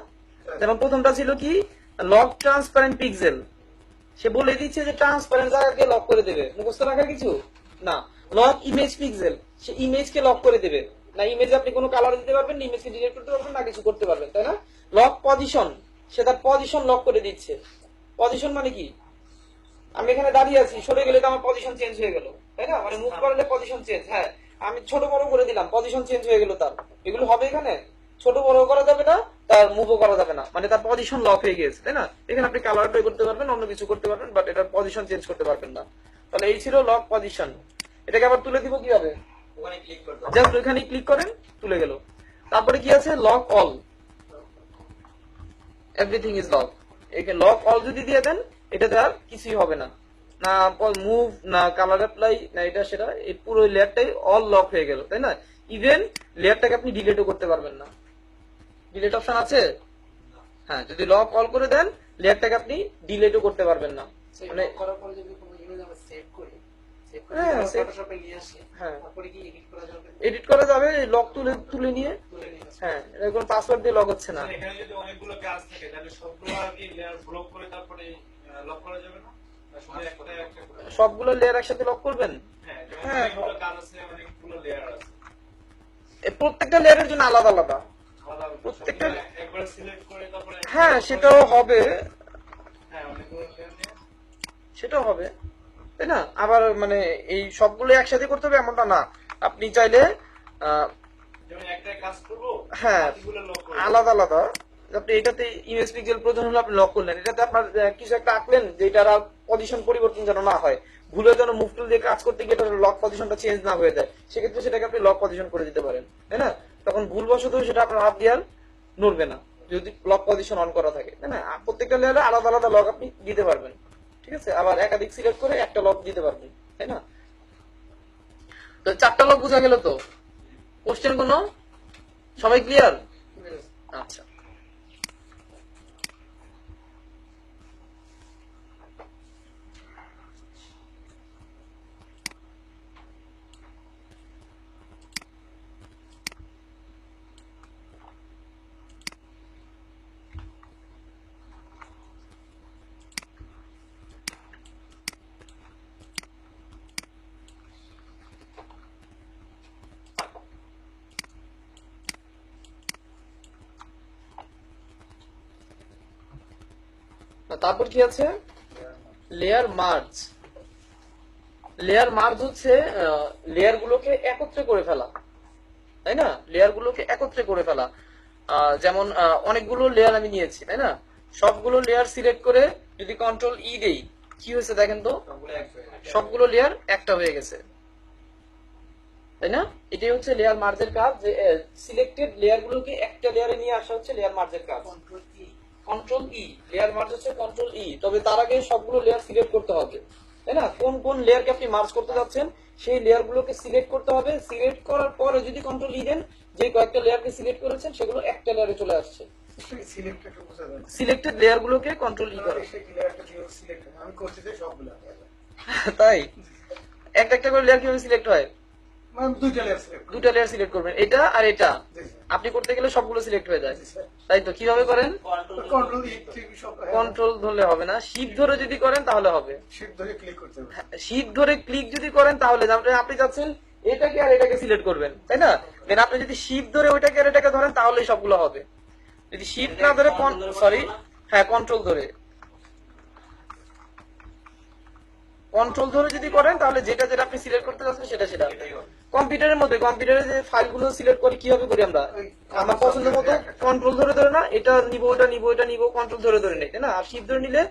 যেমন প্রথমটা ছিল কি, লক ট্রান্সপারেন্ট পিক্সেল, সে বলে দিচ্ছে যে ট্রান্সপারেন্ট জায়গাকে লক করে দেবে, মুখস্থ রাখার কিছু না। লক ইমেজ পিক্সেল, সে ইমেজকে লক করে দেবে না। ইমেজ আপনি কোনো কালার দিতে পারবেন না, ইমেজকে ডিলিট করতে পারবেন না, কিছু করতে পারবেন, তাই না? লক পজিশন, সে তার পজিশন লক করে দিচ্ছে। পজিশন মানে কি, আমি এখানে দাঁড়িয়ে আছি, সরে গেলে তো আমার পজিশন চেঞ্জ হয়ে গেল, তাই না? মানে মুভ করলে পজিশন চেঞ্জ। হ্যাঁ, আমি ছোট বড় করে দিলাম, পজিশন চেঞ্জ হয়ে গেল তার। এগুলো হবে এখানে, ছোট বড় করা যাবে না, তার মুভও করা যাবে না, মানে তার পজিশন লক হয়ে গেছে, তাই না? এখানে আপনি কালার প্লে করতে পারবেন, অন্য কিছু করতে পারবেন, বাট এটার পজিশন চেঞ্জ করতে পারবেন না। তাহলে এই ছিল লক পজিশন। এটাকে আবার তুলে দিব কিভাবে, জাস্ট ওখানে ক্লিক করেন, তুলে গেল। তারপরে কি আছে, lock all, everything is lock. এখানে লক অল যদি দিয়ে দেন, এটাতে আর কিছুই হবে না, না মুভ, না কালার অ্যাপ্লাই, না এটা সেটা, এই পুরো লেয়ারটাই অল লক হয়ে গেল, তাই না? ইভেন লেয়ারটাকে আপনি ডিলিটও করতে পারবেন না। ডিলিট অপশন আছে? হ্যাঁ, যদি লক অল করে দেন, লেয়ারটাকে আপনি ডিলিটও করতে পারবেন না। মানে করার পরে যদি কোনো ইমেজ আমরা সেভ করি, সেভ করে হ্যাঁ, ফটোশপে নিয়ে আসি, হ্যাঁ, তারপরে কি এডিট করা যাবে? এডিট করা যাবে, লক তুলে তুলে নিয়ে। তুলে নিয়ে আসি। হ্যাঁ, এটা কোনো পাসওয়ার্ড দিয়ে লক হচ্ছে না। এখানে যদি অনেকগুলো কাজ থাকে তাহলে সবগুলো আর কি লেয়ার ব্লক করে তারপরে লক করা যাবে না? না শুধু একটা একটা করে? সবগুলো লেয়ার একসাথে লক করবেন? হ্যাঁ, যেমন হ্যাঁ। অনেকগুলো কাজ আছে, অনেকগুলো লেয়ার আছে। প্রত্যেকটা লেয়ারের জন্য আলাদা আলাদা। আলাদা প্রত্যেকটা, সবগুলো একবার সিলেক্ট করে তারপরে হ্যাঁ সেটাও হবে, হ্যাঁ অনেকগুলো লেয়ার নিয়ে সেটাও হবে, তাই না? আবার মানে এই সবগুলো একসাথে করতে হবে এমনটা না। আপনি চাইলে যেমন একটা কাজ করব, হ্যাঁ, বাকিগুলো লক করে আলাদা আলাদা। আপনি এটাতে ইমেজ পিক্সেল প্রয়োজন হলে আপনি লক করলেন, এটাতে আপনার কিছু একটা আঁকলেন যে এটার পজিশন পরিবর্তন যেন না হয়, ভুলে যেন মুভ টুল দিয়ে কাজ করতে গিয়ে এটার লক পজিশনটা চেঞ্জ না হয়ে যায়, সেক্ষেত্রে সেটাকে আপনি লক পজিশন করে দিতে পারেন, তাই না? তখন ভুলবশত সেটা আপনার হাত দিয়ে আর নড়বে না, যদি লক পজিশন অন করা থাকে, তাই না? প্রত্যেকটা লেয়ারে আলাদা আলাদা লক আপনি দিতে পারবেন, ঠিক আছে? আবার একাধিক সিলেক্ট করে একটা লক দিতে পারবেন, তাই না? তো 4টা লক বোঝা গেল তো? কোশ্চেন কোনো, সবাই ক্লিয়ার? আচ্ছা, তারপর কি আছে, লেয়ার মার্জ। লেয়ার মার্জ হচ্ছে লেয়ার গুলোকে একত্রে করে ফেলা, তাই না? লেয়ার গুলোকে একত্রে করে ফেলা। যেমন অনেকগুলো লেয়ার আমি নিয়েছি, তাই না? সবগুলো লেয়ার সিলেক্ট করে যদি কন্ট্রোল ই দেই, কি হয়েছে দেখেন তো, সবগুলো লেয়ার একটা হয়ে গেছে, তাই না? এটাই হচ্ছে লেয়ার মার্জের কাজ, যে সিলেক্টেড লেয়ার গুলোকে একটা লেয়ারে নিয়ে আসা হচ্ছে লেয়ার মার্জের কাজ। কন্ট্রোল কি? কন্ট্রোল ই, লেয়ার মার্জ হচ্ছে কন্ট্রোল ই। তবে তার আগে সবগুলো লেয়ার সিলেক্ট করতে হবে, তাই না? কোন কোন লেয়ারকে আপনি মার্জ করতে যাচ্ছেন সেই লেয়ার গুলোকে সিলেক্ট করতে হবে। সিলেক্ট করার পরে যদি কন্ট্রোল ই দেন, যে কয়েকটা লেয়ারকে সিলেক্ট করেছেন সেগুলো একটা লেয়ারে চলে আসছে। সিলেক্ট একটা বোঝা যায় না। সিলেক্টেড লেয়ার গুলোকে কন্ট্রোল ই করে। সেই লেয়ারটা কিভাবে সিলেক্ট হবে? আমি করতে চাই সবগুলো। তাই একটা একটা করে লেয়ার কিভাবে সিলেক্ট হয়? মানে দুইটা লেয়ার সিলেক্ট করি। দুটা লেয়ার সিলেক্ট করবেন, এটা আর এটা। জি স্যার। আপনি করতে গেলে সবগুলো সিলেক্ট হয়ে যায়, জি স্যার। তাই তো? কিভাবে করেন? কন্ট্রোল ই ঠিক সব কন্ট্রোল ধরলে হবে না, শিফট ধরে যদি করেন তাহলে হবে। শিফট ধরে ক্লিক করতে হবে। শিফট ধরে ক্লিক যদি করেন তাহলে আপনি চাচ্ছেন এটাকে আর এটাকে সিলেক্ট করবেন, তাই না? দেন আপনি যদি শিফট ধরে ওইটাকে আর এটাকে ধরেন তাহলেই সবগুলো হবে। যদি শিফট না ধরে, সরি, হ্যাঁ কন্ট্রোল ধরে, কন্ট্রোল ধরে যদি করেন তাহলে যেটা যেটা আপনি সিলেক্ট করতে চাচ্ছেন সেটা সেটা। কম্পিউটারের মধ্যে, কম্পিউটারে যে ফাইলগুলো সিলেক্ট করি কিভাবে করি আমরা, আমার পছন্দ মতো কন্ট্রোল ধরে ধরে না, এটা নিবো ওটা নিবো এটা নিবো, কন্ট্রোল ধরে ধরে নেই, তাই না? আর শিফট ধরে নিলে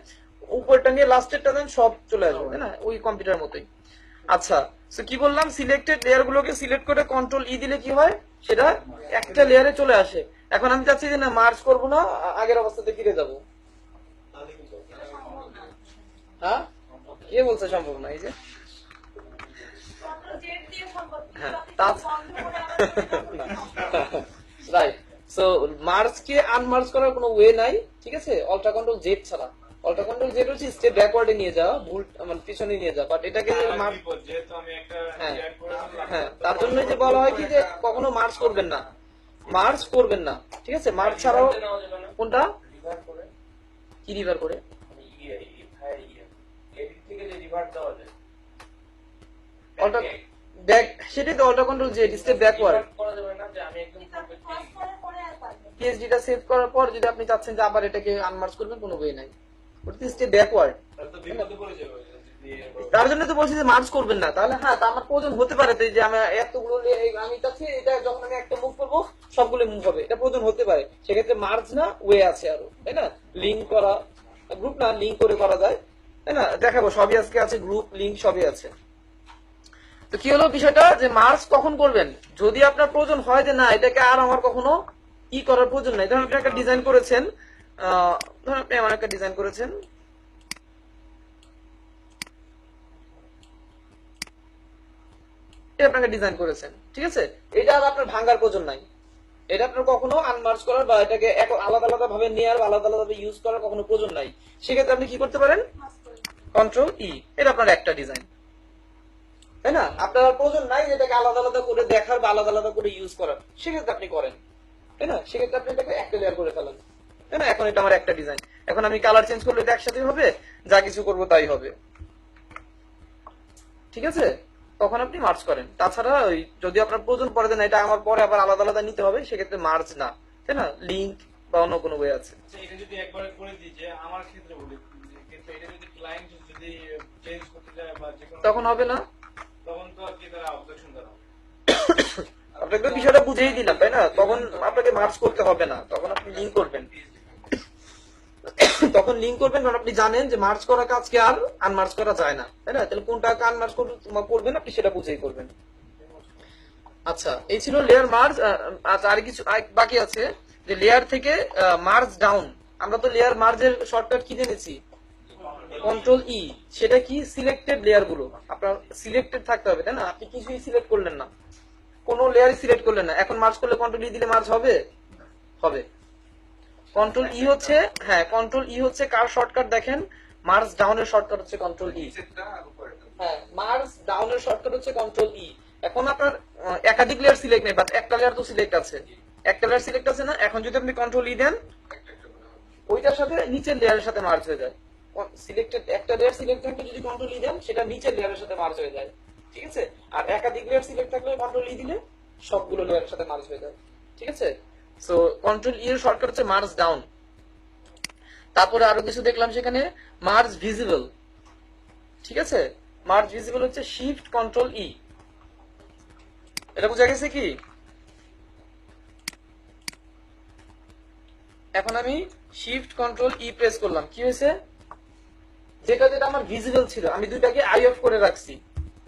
উপরটা নিয়ে লাস্টেরটা দেন সব চলে আসবে, তাই না? ওই কম্পিউটার মতোই। আচ্ছা, তো কি বললাম, সিলেক্টেড লেয়ার গুলোকে সিলেক্ট করে কন্ট্রোল ই দিলে কি হয়, সেটা একটা লেয়ারে চলে আসে। এখন আমি চাচ্ছি যে না মার্জ করবো না, আগের অবস্থাতে ফিরে যাব। হ্যাঁ, কে বলছে সম্ভব না? এই যে রাইট। সো মার্জ কে আনমার্জ করার কোনো ওয়ে নাই, ঠিক আছে? অল্টা কন্ট্রোল জেড ছাড়া। অল্টা কন্ট্রোল জেড হচ্ছে স্টেপ ব্যাকওয়ার্ডে নিয়ে যাওয়া, ভুল মানে পিছনে নিয়ে যাওয়া, বাট এটাকে যেহেতু আমি একটা হ্যাঁ রিঅ্যাক্ট করে দিলাম, হ্যাঁ, তার জন্য যে বলা হয় কি যে কখনো মার্জ করবেন না, মার্জ করবেন না, ঠিক আছে? মার্জ ছাড়াও কোনটা কি রিভার করে রিভার্ট দেওয়া যায় অল্টার ব্যাক, সেটাই তো alter control Z, step backward. করা যাবে না যে আমি একদম পিএইচডিটা সেভ করার পর যদি আপনি চাচ্ছেন যে আবার এটাকে আনমার্জ করবেন, কোনো ওয়ে নাই, ওটা স্টেপ ব্যাকওয়ার্ড। তাহলে তো বিপদে পড়ে যাবে যদি তার জন্য তো বলছি যে মার্জ করবেন না, তাহলে হ্যাঁ তা আমার প্রয়োজন হতে পারে তো, এই যে আমি এতগুলো আমি চাচ্ছি এটা যখন আমি একটা মুভ করবো সবগুলো মুভ হবে, এটা প্রয়োজন হতে পারে, সেক্ষেত্রে মার্জ না ওয়ে আছে আরো, তাই না? লিঙ্ক করা, গ্রুপ না লিঙ্ক করে করা যায়, তাই না? দেখাবো সবই আজকে আছে, গ্রুপ লিঙ্ক সবই আছে। তো কি হলো বিষয়টা, যে মার্জ কখন করবেন, যদি আপনার প্রয়োজন হয় যে না এটাকে আর আমার কখনো ই করার প্রয়োজন নাই। ধরুন আপনি একটা ডিজাইন করেছেন, ধরুন আপনি আমার একটা ডিজাইন করেছেন, এটা আপনাকে ডিজাইন করেছেন, ঠিক আছে, এটা আর আপনার ভাঙার প্রয়োজন নাই, এটা আপনার কখনো আনমার্জ করার বা এটাকে আলাদা আলাদা ভাবে নেওয়ার বা আলাদা আলাদা ভাবে ইউজ করার কখনো প্রয়োজন নাই। সেক্ষেত্রে আপনি কি করতে পারেন, কন্ট্রোল ই, এটা আপনার একটা ডিজাইন, তাই না? আপনার আর প্রয়োজন নাই এটাকে আলাদা আলাদা করে দেখার বা আলাদা আলাদা করে ইউজ করার, সেক্ষেত্রে আপনি করেন, তাই না? সেক্ষেত্রে আপনি এটাকে একটা লেয়ার করে ফেলেন, তাই না? এখন এটা আমার একটা ডিজাইন, এখন আমি কালার চেঞ্জ করলে এটা একসাথে হবে, যা কিছু করবো তাই হবে, ঠিক আছে? তখন আপনি মার্জ করেন। তাছাড়া ওই যদি আপনার প্রয়োজন পড়ে না এটা আমার পরে আবার আলাদা আলাদা নিতে হবে, সেক্ষেত্রে মার্জ না, তাই না? লিঙ্ক বা অন্য কোনো ওয়ে আছে। আচ্ছা, এটা যদি একবারে করে দিই, যে আমার ক্ষেত্রে বলি, কিন্তু এটা যদি ক্লায়েন্ট যদি চেঞ্জ করতে যায় বা যে কোনো, তখন হবে না, তখন তো আর কি তারা অবজেকশন দাঁড়াবে। আপনাকে তো বিষয়টা বুঝিয়ে দিলাম, তাই না? তখন আপনাকে মার্জ করতে হবে না, তখন আপনি লিঙ্ক করবেন, তখন লিঙ্ক করবেন, কারণ আপনি জানেন যে মার্জ করা কাজকে আর আনমার্জ করা যায় না, তাই না? তাহলে কোনটা আনমার্জ করবেন আপনি সেটা বুঝেই করবেন। আচ্ছা, এই ছিল লেয়ার মার্জ। আচ্ছা, আর কিছু বাকি আছে, যে লেয়ার থেকে মার্জ ডাউন। আমরা তো লেয়ার মার্জের শর্টকাট কি জেনেছি, কন্ট্রোল ই। সেটা কি, সিলেক্টেড লেয়ার গুলো আপনার সিলেক্টেড থাকতে হবে, তাই না? আপনি কিছুই সিলেক্ট করলেন না, কোনো লেয়ারই সিলেক্ট করলেন না, এখন মার্জ করলে কন্ট্রোল ই দিলে মার্জ হবে, হবে। কন্ট্রোল ই হচ্ছে, হ্যাঁ কন্ট্রোল ই হচ্ছে কার শর্টকাট দেখেন, মার্জ ডাউনের শর্টকাট হচ্ছে কন্ট্রোল ই। হ্যাঁ, মার্জ ডাউনের শর্টকাট হচ্ছে কন্ট্রোল ই। এখন আপনার একাধিক লেয়ার সিলেক্ট নেই, বাট একটা লেয়ার তো সিলেক্ট আছে, একটা লেয়ার সিলেক্ট আছে না? এখন যদি আপনি কন্ট্রোল ই দেন, ওইটার সাথে নিচের লেয়ারের সাথে মার্জ হয়ে যায়। সিলেক্টেড একটা লেয়ার সিলেক্ট থাকলে যদি কন্ট্রোল ই দেন, সেটা নিচের লেয়ারের সাথে মার্জ হয়ে যায়, ঠিক আছে? আর একাধিক লেয়ার সিলেক্ট থাকলে কন্ট্রোল ই দিলে সবগুলো লেয়ারের সাথে মার্জ হয়ে যায়, ঠিক আছে? সো কন্ট্রোল ই এর শর্টকাট হচ্ছে মার্জ ডাউন। তারপরে আরো কিছু দেখলাম সেখানে, মার্জ ভিজিবল, ঠিক আছে? মার্জ ভিজিবল হচ্ছে শিফট কন্ট্রোল ই, এটা বোঝা গেছে কি? এখন আমি শিফট কন্ট্রোল ই প্রেস করলাম, কি হয়েছে, যেটা যেটা আমার ভিজিবল ছিল আমি দুইটাকে আই অফ করে রাখছি,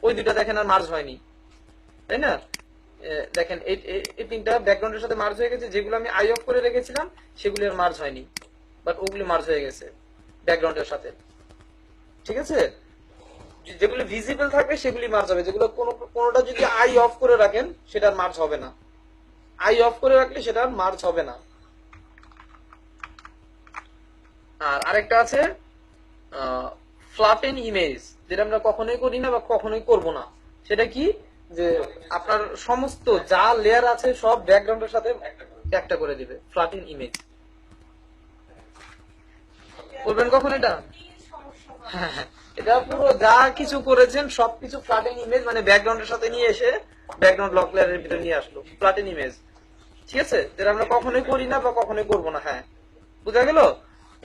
ওই দুইটা দেখেন আর মার্জ হয়নি, তাই না? দেখেন এই তিনটা ব্যাকগ্রাউন্ডের সাথে মার্জ হয়ে গেছে, যেগুলো আমি আই অফ করে রেখেছিলাম সেগুলি আর মার্জ হয়নি, বাট ওগুলি মার্জ হয়ে গেছে ব্যাকগ্রাউন্ডের সাথে, ঠিক আছে? যেগুলো ভিজিবল থাকবে সেগুলি মার্জ হবে, যেগুলো কোনোটা যদি আই অফ করে রাখেন সেটা মার্জ হবে না, আই অফ করে রাখলে সেটা মার্জ হবে না। আর আরেকটা আছে ফ্ল্যাটেন ইমেজ, যেটা আমরা কখনোই করি না বা কখনোই করব না। সেটা কি, যে আপনার সমস্ত যা লেয়ার আছে সব ব্যাকগ্রাউন্ডের সাথে একটা করে দিবে, ফ্ল্যাটেন ইমেজ। করবেন কখন এটা? হ্যাঁ, এটা পুরো যা কিছু করেছেন সবকিছু ফ্ল্যাটেন ইমেজ, মানে ব্যাকগ্রাউন্ডের সাথে নিয়ে এসে ব্যাকগ্রাউন্ড লক লেয়ারের ভিতরে নিয়ে আসলো ফ্ল্যাটেন ইমেজ, ঠিক আছে? যেটা আমরা কখনোই করি না বা কখনোই করব না। হ্যাঁ, বুঝা গেল?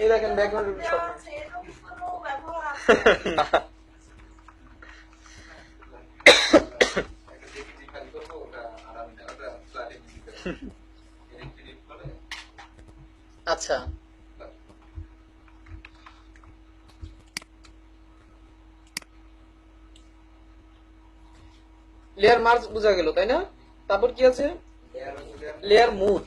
এই দেখেন ব্যাকগ্রাউন্ড সব না। আচ্ছা, লেয়ার মার্জ বোঝা গেল, তাই না? তারপর কি আছে, লেয়ার মুড।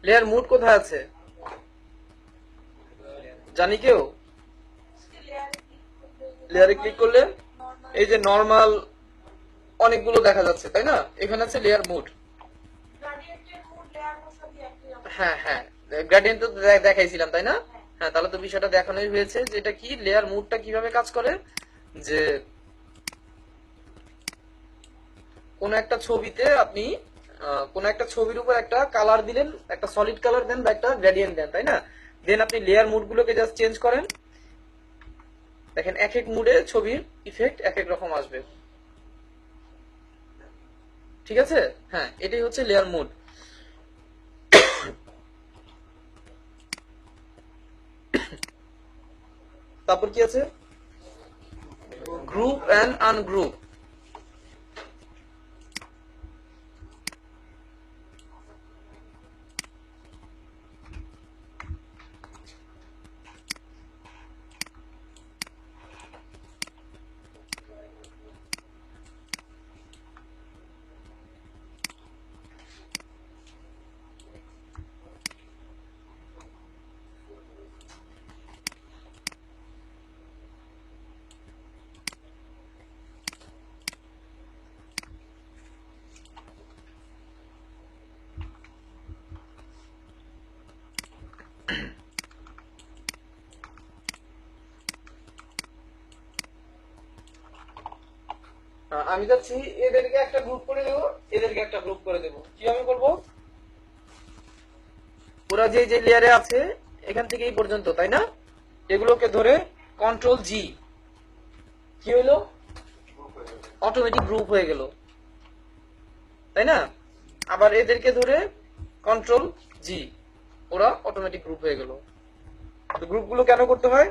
লেয়ার মুড কোথায় আছে জানি কেউ? লেয়ারে ক্লিক করলে এই যে নরমাল অনেকগুলো দেখা যাচ্ছে, তাই না? এখানে আছে লেয়ার মুড। হ্যাঁ হ্যাঁ, গ্রেডিয়েন্ট তো দেখাইছিলাম, তাই না? হ্যাঁ, তাহলে তো বিষয়টা দেখানোই হয়েছে যে এটা কি, লেয়ার মুডটা কিভাবে কাজ করে। যে কোন একটা ছবিতে আপনি কোন একটা ছবির উপর একটা কালার দিলেন, একটা সলিড কালার দেন বা একটা গ্রেডিয়েন্ট দেন, তাই না? দেন আপনি লেয়ার মুড গুলোকে জাস্ট চেঞ্জ করেন। দেখেন এক এক মুডে ছবির ইফেক্ট এক এক রকম আসবে। ঠিক আছে? হ্যাঁ, এটাই হচ্ছে লেয়ার মুড। তারপর কি আছে? Group and ungroup. আমি যাচ্ছি এদেরকে একটা গ্রুপ করে দেবো, এদেরকে একটা গ্রুপ করে দেবো। কিভাবে করবো? পুরা যে যে লেয়ারে আছে এখান থেকে এই পর্যন্ত, তাই না? এগুলোকে ধরে কন্ট্রোল জি, কি হইলো? অটোমেটিক গ্রুপ হয়ে গেল, তাই না? আবার এদেরকে ধরে কন্ট্রোল জি, ওরা অটোমেটিক গ্রুপ হয়ে গেল। তো গ্রুপগুলো কেন করতে হয়?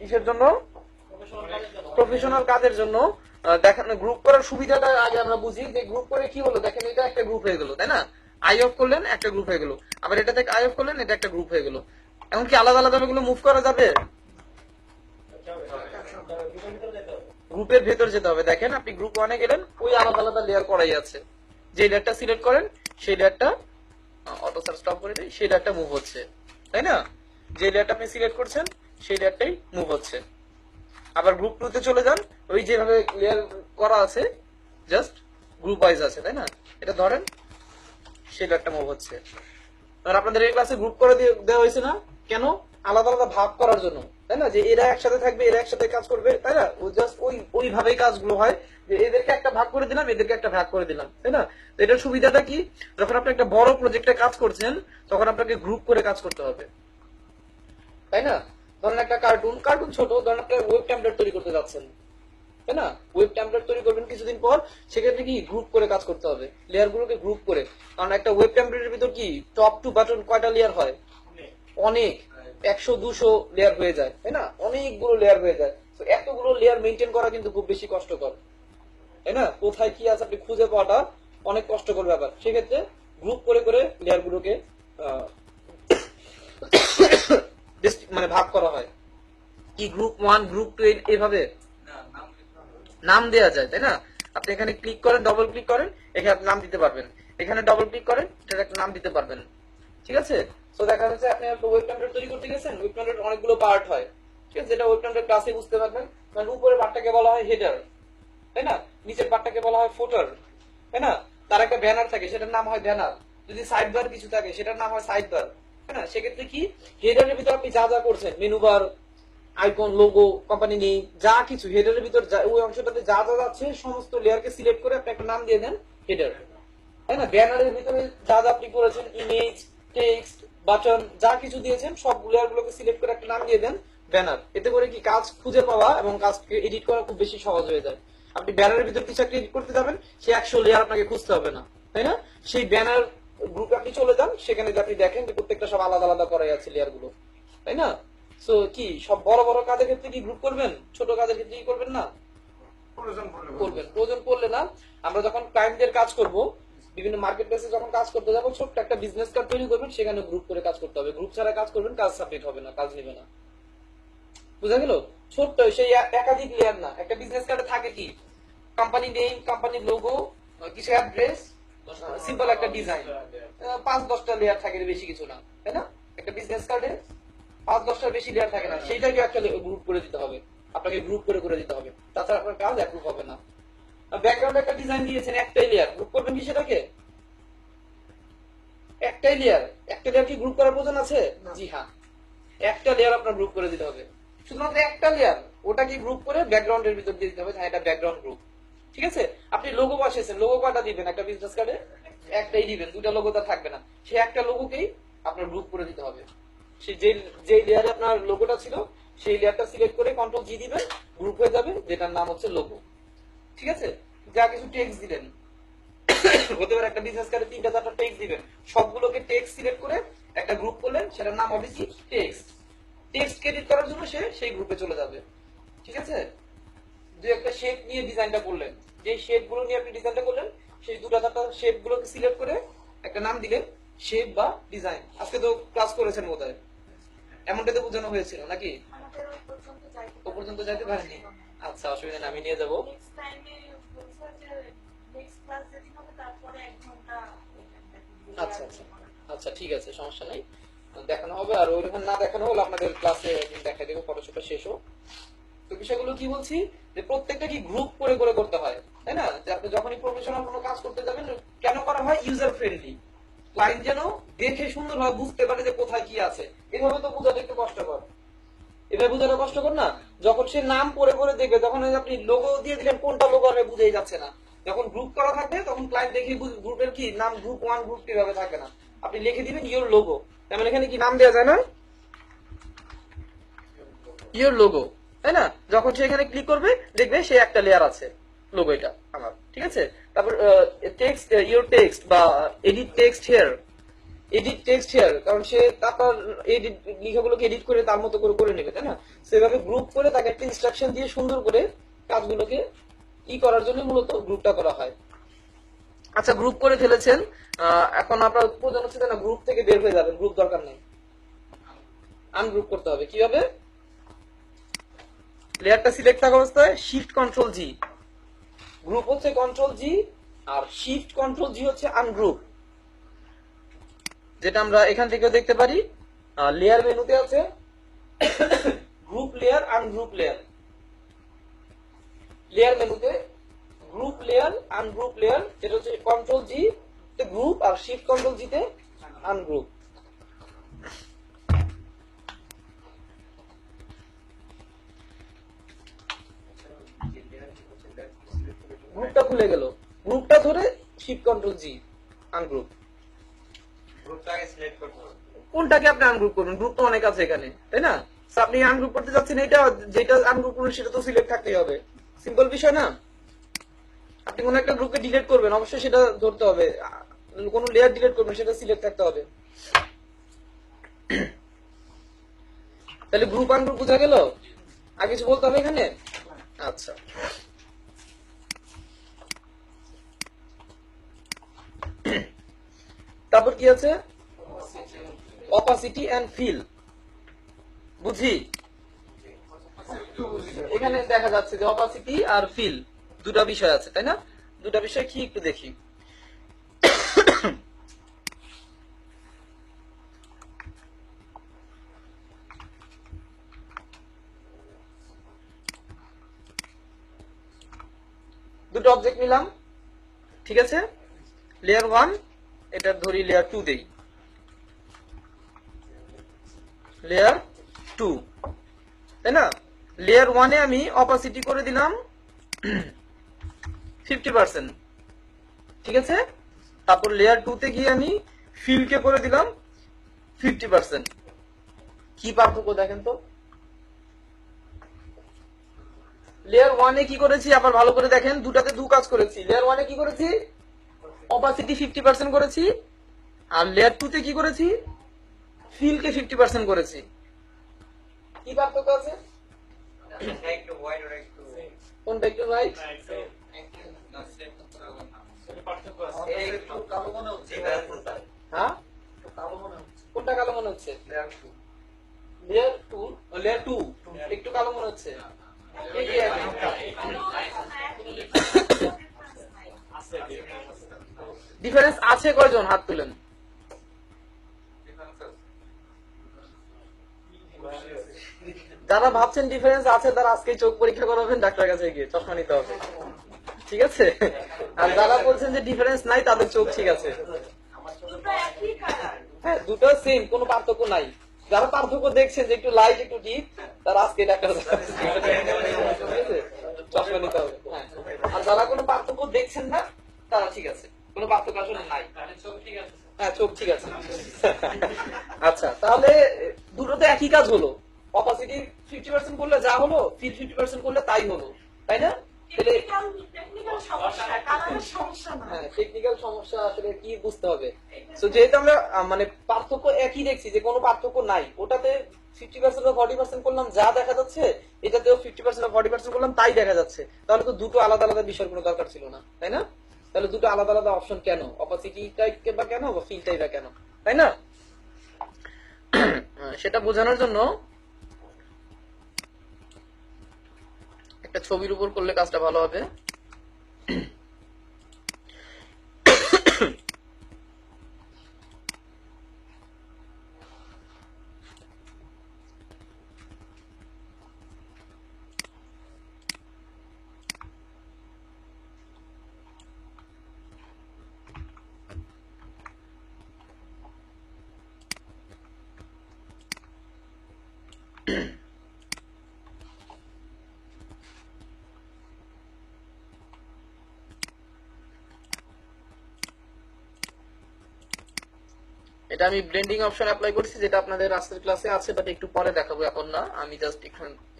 কিসের জন্য? প্রফেশনাল কাজের জন্য। দেখেন গ্রুপ করার সুবিধাটা আগে আমরা বুঝি, যে গ্রুপ করে কি হলো, দেখেন এটা একটা গ্রুপ হয়ে গেল, তাই না? আই অফ করলেন একটা গ্রুপ হয়ে গেল, আবার এটা থেকে আই অফ করলেন এটা একটা গ্রুপ হয়ে গেল। এখন কি আলাদা আলাদা এগুলো মুভ করা যাবে? গ্রুপের ভেতর যেতে হবে। দেখেন আপনি গ্রুপ ওয়ানে গেলেন, ওই আলাদা আলাদা লেয়ার করাই আছে। যে লেয়ারটা সিলেক্ট করেন সেই লেয়ারটা অটো সার্চ স্টপ করে দেয়, সেই লেয়ারটা মুভ হচ্ছে, তাই না? যে লেয়ারটা আপনি সিলেক্ট করছেন সেই লেয়ারটাই মুভ হচ্ছে। আবার গ্রুপ টু তে চলে যান, ওই যেভাবে লেয়ার করা আছে জাস্ট গ্রুপ ওয়াইজ আছে, তাই না? এটা ধরেন সেই লেয়ারটা মুভ হচ্ছে। আর আপনাদের এই ক্লাসে গ্রুপ করে দেওয়া হয়েছে না কেন? আলাদা আলাদা ভাগ করার জন্য, তাই না? যে এরা একসাথে থাকবে, এরা একসাথে কাজ করবে, তাই না? ও জাস্ট ওইভাবেই কাজগুলো হয়, যে এদেরকে একটা ভাগ করে দিলাম, এদেরকে একটা ভাগ করে দিলাম, তাই না? তো এটার সুবিধাটা কি? যখন আপনি একটা বড় প্রজেক্টে কাজ করছেন তখন আপনাকে গ্রুপ করে কাজ করতে হবে, তাই না? ধরেন একটা কার্টুন ছোট, ধরেন একটা ওয়েব টেমপ্লেট তৈরি করতে যাচ্ছেন, তাই না? ওয়েব টেমপ্লেট তৈরি করবেন কিছুদিন পর, সেক্ষেত্রে কি গ্রুপ করে কাজ করতে হবে, লেয়ার গুলোকে গ্রুপ করে। কারণ একটা ওয়েব টেমপ্লেটের ভিতর কি টপ টু বাটন কয়টা লেয়ার হয়? অনেক, 100-200 লেয়ার হয়ে যায়, তাই না? অনেকগুলো লেয়ার হয়ে যায়। তো এতগুলো লেয়ার মেনটেন করা কিন্তু খুব বেশি কষ্টকর, তাই না? কোথায় কি আছে আপনি খুঁজে পাওয়াটা অনেক কষ্টকর ব্যাপার। সেক্ষেত্রে গ্রুপ করে করে লেয়ার গুলোকে মানে ভাগ করা হয়। কি গ্রুপ 1 গ্রুপ 2 এইভাবে নাম দেওয়া যায়, তাই না? আপনি এখানে ক্লিক করেন, ডবল ক্লিক করেন, এখানে আপনি নাম দিতে পারবেন। এখানে ডবল ক্লিক করেন, এটার একটা নাম দিতে পারবেন। ঠিক আছে? তো দেখা যাচ্ছে আপনি একটা ওয়েব টেমপ্লেট তৈরি করতে গেছেন, ওয়েব টেমপ্লেট অনেকগুলো পার্ট হয়, ঠিক আছে? যেটা ওয়েব টেমপ্লেট ক্লাসে বুঝতে পারবেন। মানে উপরের পার্টটাকে বলা হয় হেডার, তাই না? নিচের পার্টটাকে বলা হয় ফুটার, তাই না? তার একটা ব্যানার থাকে, সেটার নাম হয় ব্যানার। যদি সাইড বার কিছু থাকে সেটার নাম হয় সাইড বার, তাই না? সেক্ষেত্রে কি হেডারের ভিতর আপনি যা যা করছেন, menu bar, icon, logo, company name, যা কিছু হেডারের ভিতর ওই অংশটাতে যা যা যাচ্ছে সমস্ত লেয়ারকে সিলেক্ট করে আপনি একটা নাম দিয়ে দেন হেডার, তাই না? ব্যানারের ভিতরে যা যা আপনি করেছেন, ইমেজ, টেক্সট, বাটন, যা কিছু দিয়েছেন সব লেয়ার গুলোকে সিলেক্ট করে একটা নাম দিয়ে দেন ব্যানার। এতে করে কি কাজ খুঁজে পাওয়া এবং কাজকে এডিট করা খুব বেশি সহজ হয়ে যায়। আপনি ব্যানারের ভিতর কিছু একটা এডিট করতে যাবেন, সে 100 লেয়ার আপনাকে খুঁজতে হবে না, তাই না? সেই ব্যানার গ্রুপে আপনি চলে যান, সেখানে আপনি দেখেন যে প্রত্যেকটা সব আলাদা আলাদা করাই আছে লেয়ার গুলো, তাই না? সো কি সব বড় বড় কাজের ক্ষেত্রে কি গ্রুপ করবেন, ছোট কাজের ক্ষেত্রে কি করবেন না? করবেন। প্রয়োজন পড়লে না, আমরা যখন ক্লায়েন্টদের কাজ করব, বিভিন্ন মার্কেট প্লেসে যখন কাজ করতে যাবো, ছোট্ট একটা বিজনেস কার্ড তৈরি করবেন, সেখানে গ্রুপ করে কাজ করতে হবে। গ্রুপ ছাড়া কাজ করবেন, কাজ সাবমিট হবে না, কাজ নেবে না। বুঝা গেল? ছোট্ট সেই একাধিক লেয়ার না। একটা বিজনেস কার্ডে থাকে কি কোম্পানি নেম, কোম্পানির লোগো, কিছু অ্যাড্রেস, সিম্পল একটা ডিজাইন, 5-10টা লেয়ার থাকে, বেশি কিছু না, তাই না? একটা বিজনেস কার্ডে 5-10টার বেশি লেয়ার থাকে না, সেইটাকে একটা গ্রুপ করে দিতে হবে, আপনাকে গ্রুপ করে করে দিতে হবে, তাছাড়া আপনার কাজ অ্যাপ্রুভ হবে না। ব্যাকগ্রাউন্ডে একটা ডিজাইন দিয়েছেন, একটাই লেয়ার, গ্রুপ করবেন কি সেটাকে? একটাই লেয়ার, একটা লেয়ার কি গ্রুপ করার প্রয়োজন আছে? জি হ্যাঁ, একটা লেয়ার আপনার গ্রুপ করে দিতে হবে, শুধুমাত্র একটা লেয়ার, ওটাকে গ্রুপ করে ব্যাকগ্রাউন্ডের ভিতর দিয়ে দিতে হবে, হ্যাঁ এটা ব্যাকগ্রাউন্ড গ্রুপ। ঠিক আছে, আপনি লোগো বসিয়েছেন, লোগো কয়টা দিবেন একটা বিজনেস কার্ডে? একটাই দিবেন, দুটা লোগো তো থাকবে না, সেই একটা লোগোকেই আপনার গ্রুপ করে দিতে হবে। সে যে লেয়ারে আপনার লোগোটা ছিল সেই লেয়ারটা সিলেক্ট করে কন্ট্রোল জি দিবেন, গ্রুপ হয়ে যাবে, যেটার নাম হচ্ছে লোগো। ঠিক আছে, যা কিছু টেক্সট দিলেন, হতে পারে একটা বিজনেস কার্ডে 3-4টা টেক্সট দিবেন, সবগুলোকে টেক্সট সিলেক্ট করে একটা গ্রুপ করলেন, সেটার নাম হবে কি? টেক্সট। টেক্সট এডিট করার জন্য সে সেই গ্রুপে চলে যাবে। ঠিক আছে, দুই একটা শেপ নিয়ে ডিজাইনটা করলেন, যে শেপ গুলো নিয়ে আপনি ডিজাইনটা করলেন, সেই 2-4টা শেপ গুলোকে সিলেক্ট করে একটা নাম দিলেন, শেপ বা ডিজাইন। আজকে তো ক্লাস করেছেন বোধহয়, এমনটাতে বোঝানো হয়েছিল নাকি? আমাদের ওই পর্যন্ত ও পর্যন্ত যাইতে পারেনি? আচ্ছা, অসুবিধা নেই, আমি নিয়ে যাবো। নেক্সট টাইমে বলছো যে নেক্সট ক্লাস যেদিন হবে তারপরে 1 ঘন্টা আচ্ছা আচ্ছা আচ্ছা, ঠিক আছে, সমস্যা নাই, দেখানো হবে। আর ওইরকম না দেখানো হলে আপনাদের ক্লাসে দেখা দেবো, ফটোশপটা শেষ হোক। তো বিষয়গুলো কি বলছি, যে প্রত্যেকটা কি গ্রুপ করে করে করতে হয়, তাই না? যে আপনি যখনই প্রফেশনাল কোনো কাজ করতে যাবেন, কেন করা হয়? ইউজার ফ্রেন্ডলি, ক্লায়েন্ট যেন দেখে সুন্দরভাবে বুঝতে পারে যে কোথায় কি আছে। এভাবে তো বোঝাটা একটু কষ্টকর, এভাবে বোঝাটা কষ্টকর না? যখন সে নাম পড়ে পড়ে দেখবে, তখন আপনি লোগো দিয়ে দিলেন, কোনটা লোগো হবে বুঝেই যাচ্ছে না। যখন গ্রুপ করা থাকবে তখন ক্লায়েন্ট দেখে গ্রুপের কি নাম, গ্রুপ 1 গ্রুপ 2 ভাবে থাকে না, আপনি লিখে দিবেন ইওর লোগো, তেমন এখানে কি নাম দেওয়া যায় না? ইওর লোগো, তাই না? যখন সে এখানে ক্লিক করবে দেখবে সে একটা লেয়ার আছে, লোগো এটা আমার। ঠিক আছে, তারপর টেক্সট, ইওর টেক্সট বা edit text here, edit text here, কারণ সে তারপর এডিট লেখাগুলোকে এডিট করে তার মতো করে করে নেবে, তাই না? সেভাবে গ্রুপ করে তাকে একটা ইনস্ট্রাকশন দিয়ে সুন্দর করে কাজগুলোকে করার জন্য মূলত গ্রুপটা করা হয়। আচ্ছা, গ্রুপ করে ফেলেছেন, এখন আপনার প্রয়োজন হচ্ছে না গ্রুপ থেকে বের হয়ে যাবেন, গ্রুপ দরকার নেই, আনগ্রুপ করতে হবে। কিভাবে? লেয়ারটা সিলেক্ট থাকা অবস্থায় শিফট কন্ট্রোল জি, গ্রুপ হচ্ছে কন্ট্রোল জি, আর শিফট কন্ট্রোল জি হচ্ছে আনগ্রুপ, যেটা আমরা এখান থেকেও দেখতে পারি। লেয়ার মেনুতে আছে group layer, ungroup layer. Layer মেনুতে গ্রুপ লেয়ার, আনগ্রুপ লেয়ার, যেটা হচ্ছে কন্ট্রোল জি তে গ্রুপ আর শিফট কন্ট্রোল জি তে আনগ্রুপ। গ্রুপটা খুলে গেল, গ্রুপটা ধরে শিফট কন্ট্রোল জি, আনগ্রুপ। গ্রুপটাকে সিলেক্ট করতে হবে। কোনটাকে আপনি আনগ্রুপ করবেন? গ্রুপ তো অনেক আছে এখানে, তাই না? So আপনি আনগ্রুপ করতে যাচ্ছেন, এটা যেটা আনগ্রুপ করবেন সেটা তো সিলেক্ট থাকতেই হবে, সিম্পল বিষয় না? আপনি কোন একটা গ্রুপকে ডিলিট করবেন, অবশ্যই সেটা ধরতে হবে, কোন লেয়ার ডিলিট করবেন সেটা সিলেক্ট থাকতে হবে। তাহলে গ্রুপ আনগ্রুপ বোঝা গেল? আর কিছু বলতে হবে এখানে? আচ্ছা, তারপর কি আছে? অপাসিটি এন্ড ফিল, বুঝি? এখানে দেখা যাচ্ছে যে অপাসিটি আর ফিল দুটা বিষয় আছে, তাই না? দুটা বিষয় কি একটু দেখি। দুটো অবজেক্ট নিলাম, ঠিক আছে? লেয়ার 1, এটা ধরি লেয়ার 2 দেই, লেয়ার 2, তাই না? লেয়ার 1 এ আমি অপাসিটি করে দিলাম 50%, ঠিক আছে? তারপর লেয়ার 2 তে গিয়ে আমি ফিল কে করে দিলাম 50%। কি পার্থক্য দেখেন তো? লেয়ার 1 এ কি করেছি আবার ভালো করে দেখেন, দুটাতে দু কাজ করেছি। লেয়ার 1 এ কি করেছি? অপাসিটি 50% করেছি, আর লেয়ার 2 তে কি করেছি? ফিল কে 50% করেছি। কি পার্থক্য আছে? একটু হোয়াইট আর একটু কোনটা একটু রাইট? পার্থক্য আছে। একটু কালো মনে হচ্ছে। হ্যাঁ, কালো মনে হচ্ছে। কোনটা কালো মনে হচ্ছে? লেয়ার 2। লেয়ার 2, লেয়ার 2 একটু কালো মনে হচ্ছে। এই যে আছে ডিফারেন্স আছে, কয়জন হাত তুলেন? যারা ভাবছেন ডিফারেন্স আছে তারা আজকে চোখ পরীক্ষা করাবেন ডাক্তারের কাছে গিয়ে, চশমা নিতে হবে, ঠিক আছে? আর যারা বলছেন যে ডিফারেন্স নাই তাদের চোখ ঠিক আছে। দুটো একই কালার। হ্যাঁ, দুটো সেম, কোনো পার্থক্য নাই। যারা পার্থক্য দেখছেন যে একটু লাইট একটু ডিপ, তারা আজকে ডাক্তার চশমা নিতে হবে। হ্যাঁ, আর যারা কোনো পার্থক্য দেখছেন না তারা ঠিক আছে, কোনো পার্থক্য আসলে নাই। তাহলে চোখ ঠিক আছে। হ্যাঁ, চোখ ঠিক আছে। আচ্ছা, তাহলে দুটোতে একই কাজ হলো। অপাসিটি 50% করলে যা হলো, ফিল 50% করলে তাই হলো, তাই না? তাহলে টেকনিক্যাল সমস্যা, কালারের সমস্যা না। হ্যাঁ, টেকনিক্যাল সমস্যা আসলে কি বুঝতে হবে। তো যেহেতু আমরা মানে পার্থক্য একই দেখছি, যে কোনো পার্থক্য নাই, ওটাতে 50% বা 40% করলাম যা দেখা যাচ্ছে, এটাতেও 50% বা 40% করলাম তাই দেখা যাচ্ছে, তাহলে তো দুটো আলাদা আলাদা বিষয়ের কোনো দরকার ছিল না, তাই না? তাহলে দুটো আলাদা আলাদা অপশন কেন, অপাসিটিটাই বা কেন, বা ফিলটাই বা কেন, তাই না? সেটা বোঝানোর জন্য একটা ছবির উপর করলে কাজটা ভালো হবে। এটা আমি ব্লেন্ডিং অপশন অ্যাপ্লাই করছি, যেটা আপনাদের আজকের ক্লাসে আছে, বাট একটু পরে দেখাবো, এখন না। আমি জাস্ট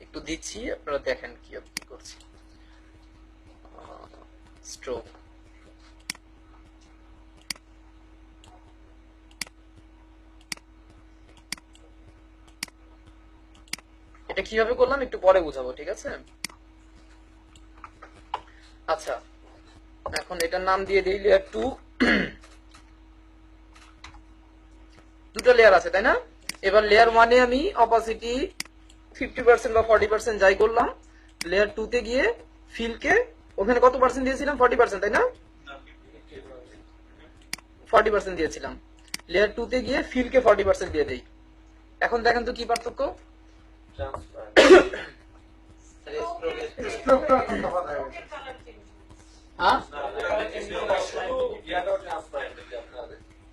একটু দিচ্ছি, আপনারা দেখেন কি করছি। স্ট্রোক, এটা কিভাবে করলাম একটু পরে বুঝাবো, ঠিক আছে? আচ্ছা, এখন এটার নাম দিয়ে দিই লেয়ার 2। দুটো লেয়ার আছে, তাই না? এবার লেয়ার 1 এ আমি অপাসিটি 50% বা 40% যাই করলাম, লেয়ার 2 তে গিয়ে ফিলকে ওখানে কত পার্সেন্ট দিয়েছিলাম? 40%, তাই না? 40% দিয়েছিলাম। লেয়ার 2 তে গিয়ে ফিলকে 40% দিয়ে দেই। এখন দেখেন তো কি পার্থক্য। হ্যাঁ,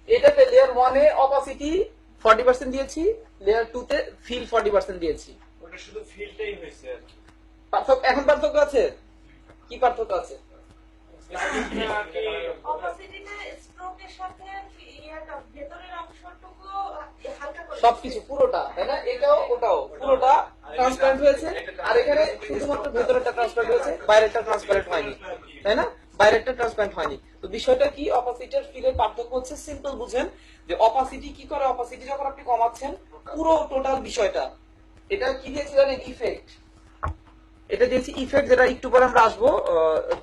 এটাতে লেয়ার 1 এ অপাসিটি 40% দিয়েছি, লেয়ার 2 তে ফিল 40% দিয়েছি। ওটা শুধু ফিলটাই হয়েছে আর কি। পার্থক্য, এখন পার্থক্য আছে? কি পার্থক্য আছে? অপাসিটিতে স্ট্রোকের সাথে ইয়াটা ভেতরের অংশটুকু হালকা করে সবকিছু পুরোটা, তাই না? এটাও ওটাও পুরোটা ট্রান্সপারেন্ট হয়েছে, আর এখানে শুধুমাত্র ভেতরেরটা ট্রান্সপারেন্ট হয়েছে, বাইরেরটা ট্রান্সপারেন্ট হয়নি, তাই না? বাইরেরটা ট্রান্সপারেন্ট হয়নি। তো বিষয়টা কি, অপাসিটি আর ফিলের পার্থক্য হচ্ছে সিম্পল, বুঝেন যে অপাসিটি কি করে। অপাসিটি যখন আপনি কমাচ্ছেন পুরো টোটাল বিষয়টা, এটা কি দিয়েছিলেন? ইফেক্ট, এটা দিয়েছি ইফেক্ট, যেটা একটু পরে আমরা আসবো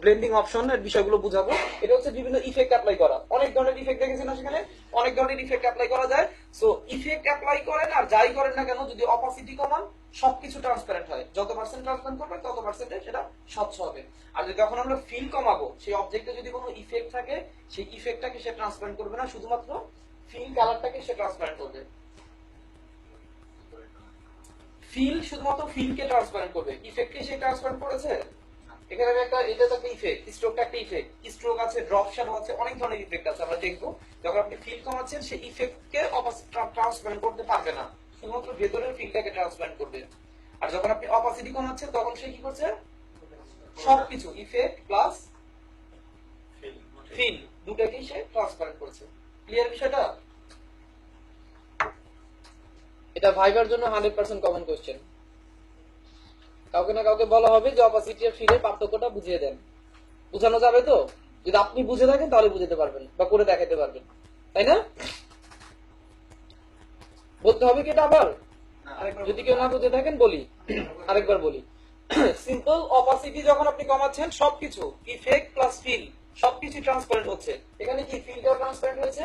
ব্লেন্ডিং অপশনের বিষয়গুলো বুঝাবো। এটা হচ্ছে বিভিন্ন ইফেক্ট অ্যাপ্লাই করা, অনেক ধরনের ইফেক্ট দেখেছেন না, সেখানে অনেক ধরনের ইফেক্ট অ্যাপ্লাই করা যায়। সো ইফেক্ট অ্যাপ্লাই করেন আর যাই করেন না কেন, যদি অপাসিটি কমান সবকিছু ট্রান্সপারেন্ট হয়, যত পার্সেন্ট ট্রান্সপারেন্ট করবে তত পার্সেন্টে সেটা স্বচ্ছ হবে। আর যদি যখন আমরা ফিল কমাবো, সেই অবজেক্টে যদি কোনো ইফেক্ট থাকে, সেই ইফেক্টটাকে সে ট্রান্সপারেন্ট করবে না, শুধুমাত্র ফিল কালারটাকে সে ট্রান্সপারেন্ট করবে। ফিল শুধুমাত্র ফিলকে ট্রান্সপারেন্ট করবে, ইফেক্টকে সে ট্রান্সপারেন্ট করেছে। এখানে আমি একটা, এটা তো একটা ইফেক্ট, স্ট্রোকটা একটা ইফেক্ট, স্ট্রোক আছে, ড্রপ শ্যাডো আছে, অনেক ধরনের ইফেক্ট আছে, আমরা দেখবো। যখন আপনি ফিল কমাচ্ছেন, সেই ইফেক্টকে ট্রান্সপারেন্ট করতে পারবে না, শুধুমাত্র ভেতরের ফিলটাকে ট্রান্সপারেন্ট করবে। আর যখন আপনি অপাসিটি কমাচ্ছেন, তখন সে কি করছে? সবকিছু ইফেক্ট প্লাস ফিল দুটাকেই সে ট্রান্সপারেন্ট করছে। ক্লিয়ার বিষয়টা? এটা ভাইবার জন্য 100% কমন কোশ্চেন। কাউকে না কাউকে বলা হবে যে অপাসিটি আর ফিলের পার্থক্যটা বুঝিয়ে দেন। বুঝানো যাবে তো? যদি আপনি বুঝে থাকেন তাহলে বুঝতে পারবেন বা করে দেখাতে পারবেন, তাই না? বলতে হবে কি এটা আবার? যদি কেউ না বুঝে থাকেন বলি, আরেকবার বলি। সিম্পল, অপাসিটি যখন আপনি কমাচ্ছেন, সবকিছু ইফেক্ট প্লাস ফিল সবকিছু ট্রান্সপারেন্ট হচ্ছে। এখানে কি ফিলটাও ট্রান্সপারেন্ট হয়েছে,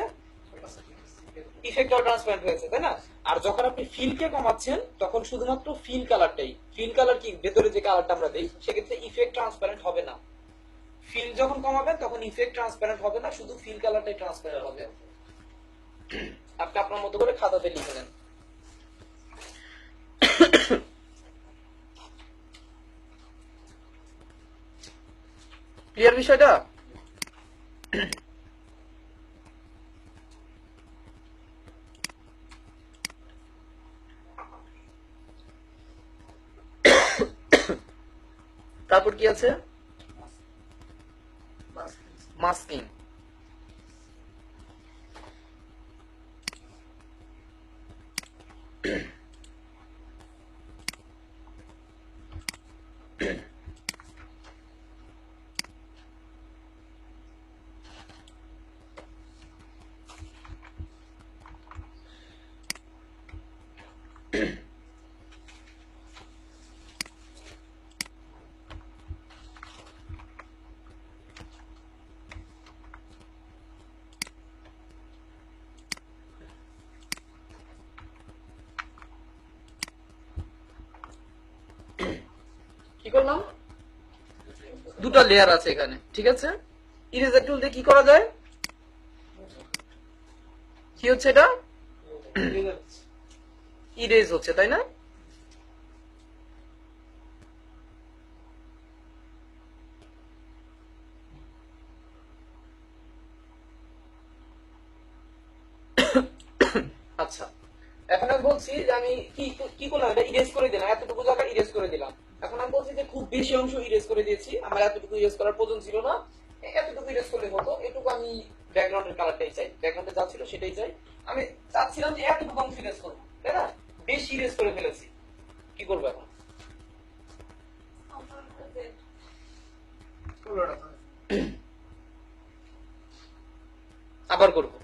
ইফেক্টটাও ট্রান্সপারেন্ট হয়েছে, তাই না? আর যখন আপনি ফিলকে কমাচ্ছেন, তখন শুধুমাত্র ফিল কালারটাই, ফিল কালার কি ভেতরে যে কালারটা আমরা দেই, সেক্ষেত্রে ইফেক্ট ট্রান্সপারেন্ট হবে না। ফিল যখন কমাবেন তখন ইফেক্ট ট্রান্সপারেন্ট হবে না, শুধু ফিল কালারটাই ট্রান্সপারেন্ট হবে। আপনি আপনার মতো করে খাতাতে লিখে নেন। ক্লিয়ার বিষয়টা? তারপর কি আছে? মাস্কিং। কি করলাম? দুটো লেয়ার আছে এখানে, ঠিক আছে? ইরেজার টুল দিয়ে কি করা যায়? কি হচ্ছে এটা? ইরেজ হচ্ছে, তাই না? আচ্ছা, এখন আমি বলছি যে আমি কি কি করলাম, এটা ইরেজ করে দিলাম, এতটুকু জায়গা ইরেজ করে দিলাম। এখন আমি বলছি যে খুব বেশি অংশ ইরেজ করে দিয়েছি, আমার এতটুকু ইরেজ করার প্রয়োজন ছিল না, এতটুকু ইরেজ করলে হতো। এটুকু আমি ব্যাকগ্রাউন্ডের কালারটাই চাই, ব্যাকগ্রাউন্ডে যা ছিল সেটাই চাই। আমি চাচ্ছিলাম যে এতটুকু অংশ ইরেজ করবো, তাই না? বেশি ইরেজ করে ফেলেছি, কি করবো এখন? আবার করবো।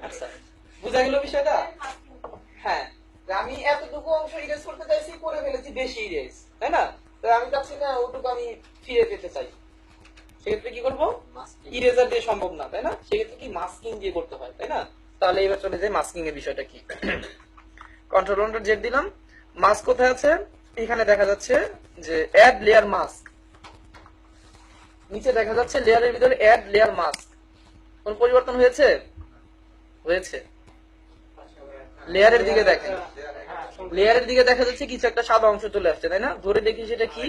আচ্ছা, বুঝা গেল বিষয়টা? হ্যাঁ, আমি এতটুকু অংশ ইরেজ করতে চাইছি, করে ফেলেছি বেশি ইরেজ, তাই না? আমি চাচ্ছি না ওটুকু আমি ফিরে পেতে চাই, সেক্ষেত্রে কি করবো? ইরেজার দিয়ে সম্ভব না, তাই না? সেক্ষেত্রে কি মাস্কিং দিয়ে করতে হয়, তাই না? তাহলে এবার চলে যাই মাস্কিং এর বিষয়টা কি। কন্ট্রোল জেড দিলাম। মাস্ক কোথায় আছে? এখানে দেখা যাচ্ছে যে অ্যাড লেয়ার মাস্ক, নিচে দেখা যাচ্ছে লেয়ারের ভিতরে অ্যাড লেয়ার মাস্ক। কোন পরিবর্তন হয়েছে? হয়েছে। লেয়ারের দিকে দেখেন, লেয়ারের দিকে দেখা যাচ্ছে কিছু একটা সাদা অংশ চলে আসছে, তাই না? ধরে দেখি সেটা কি?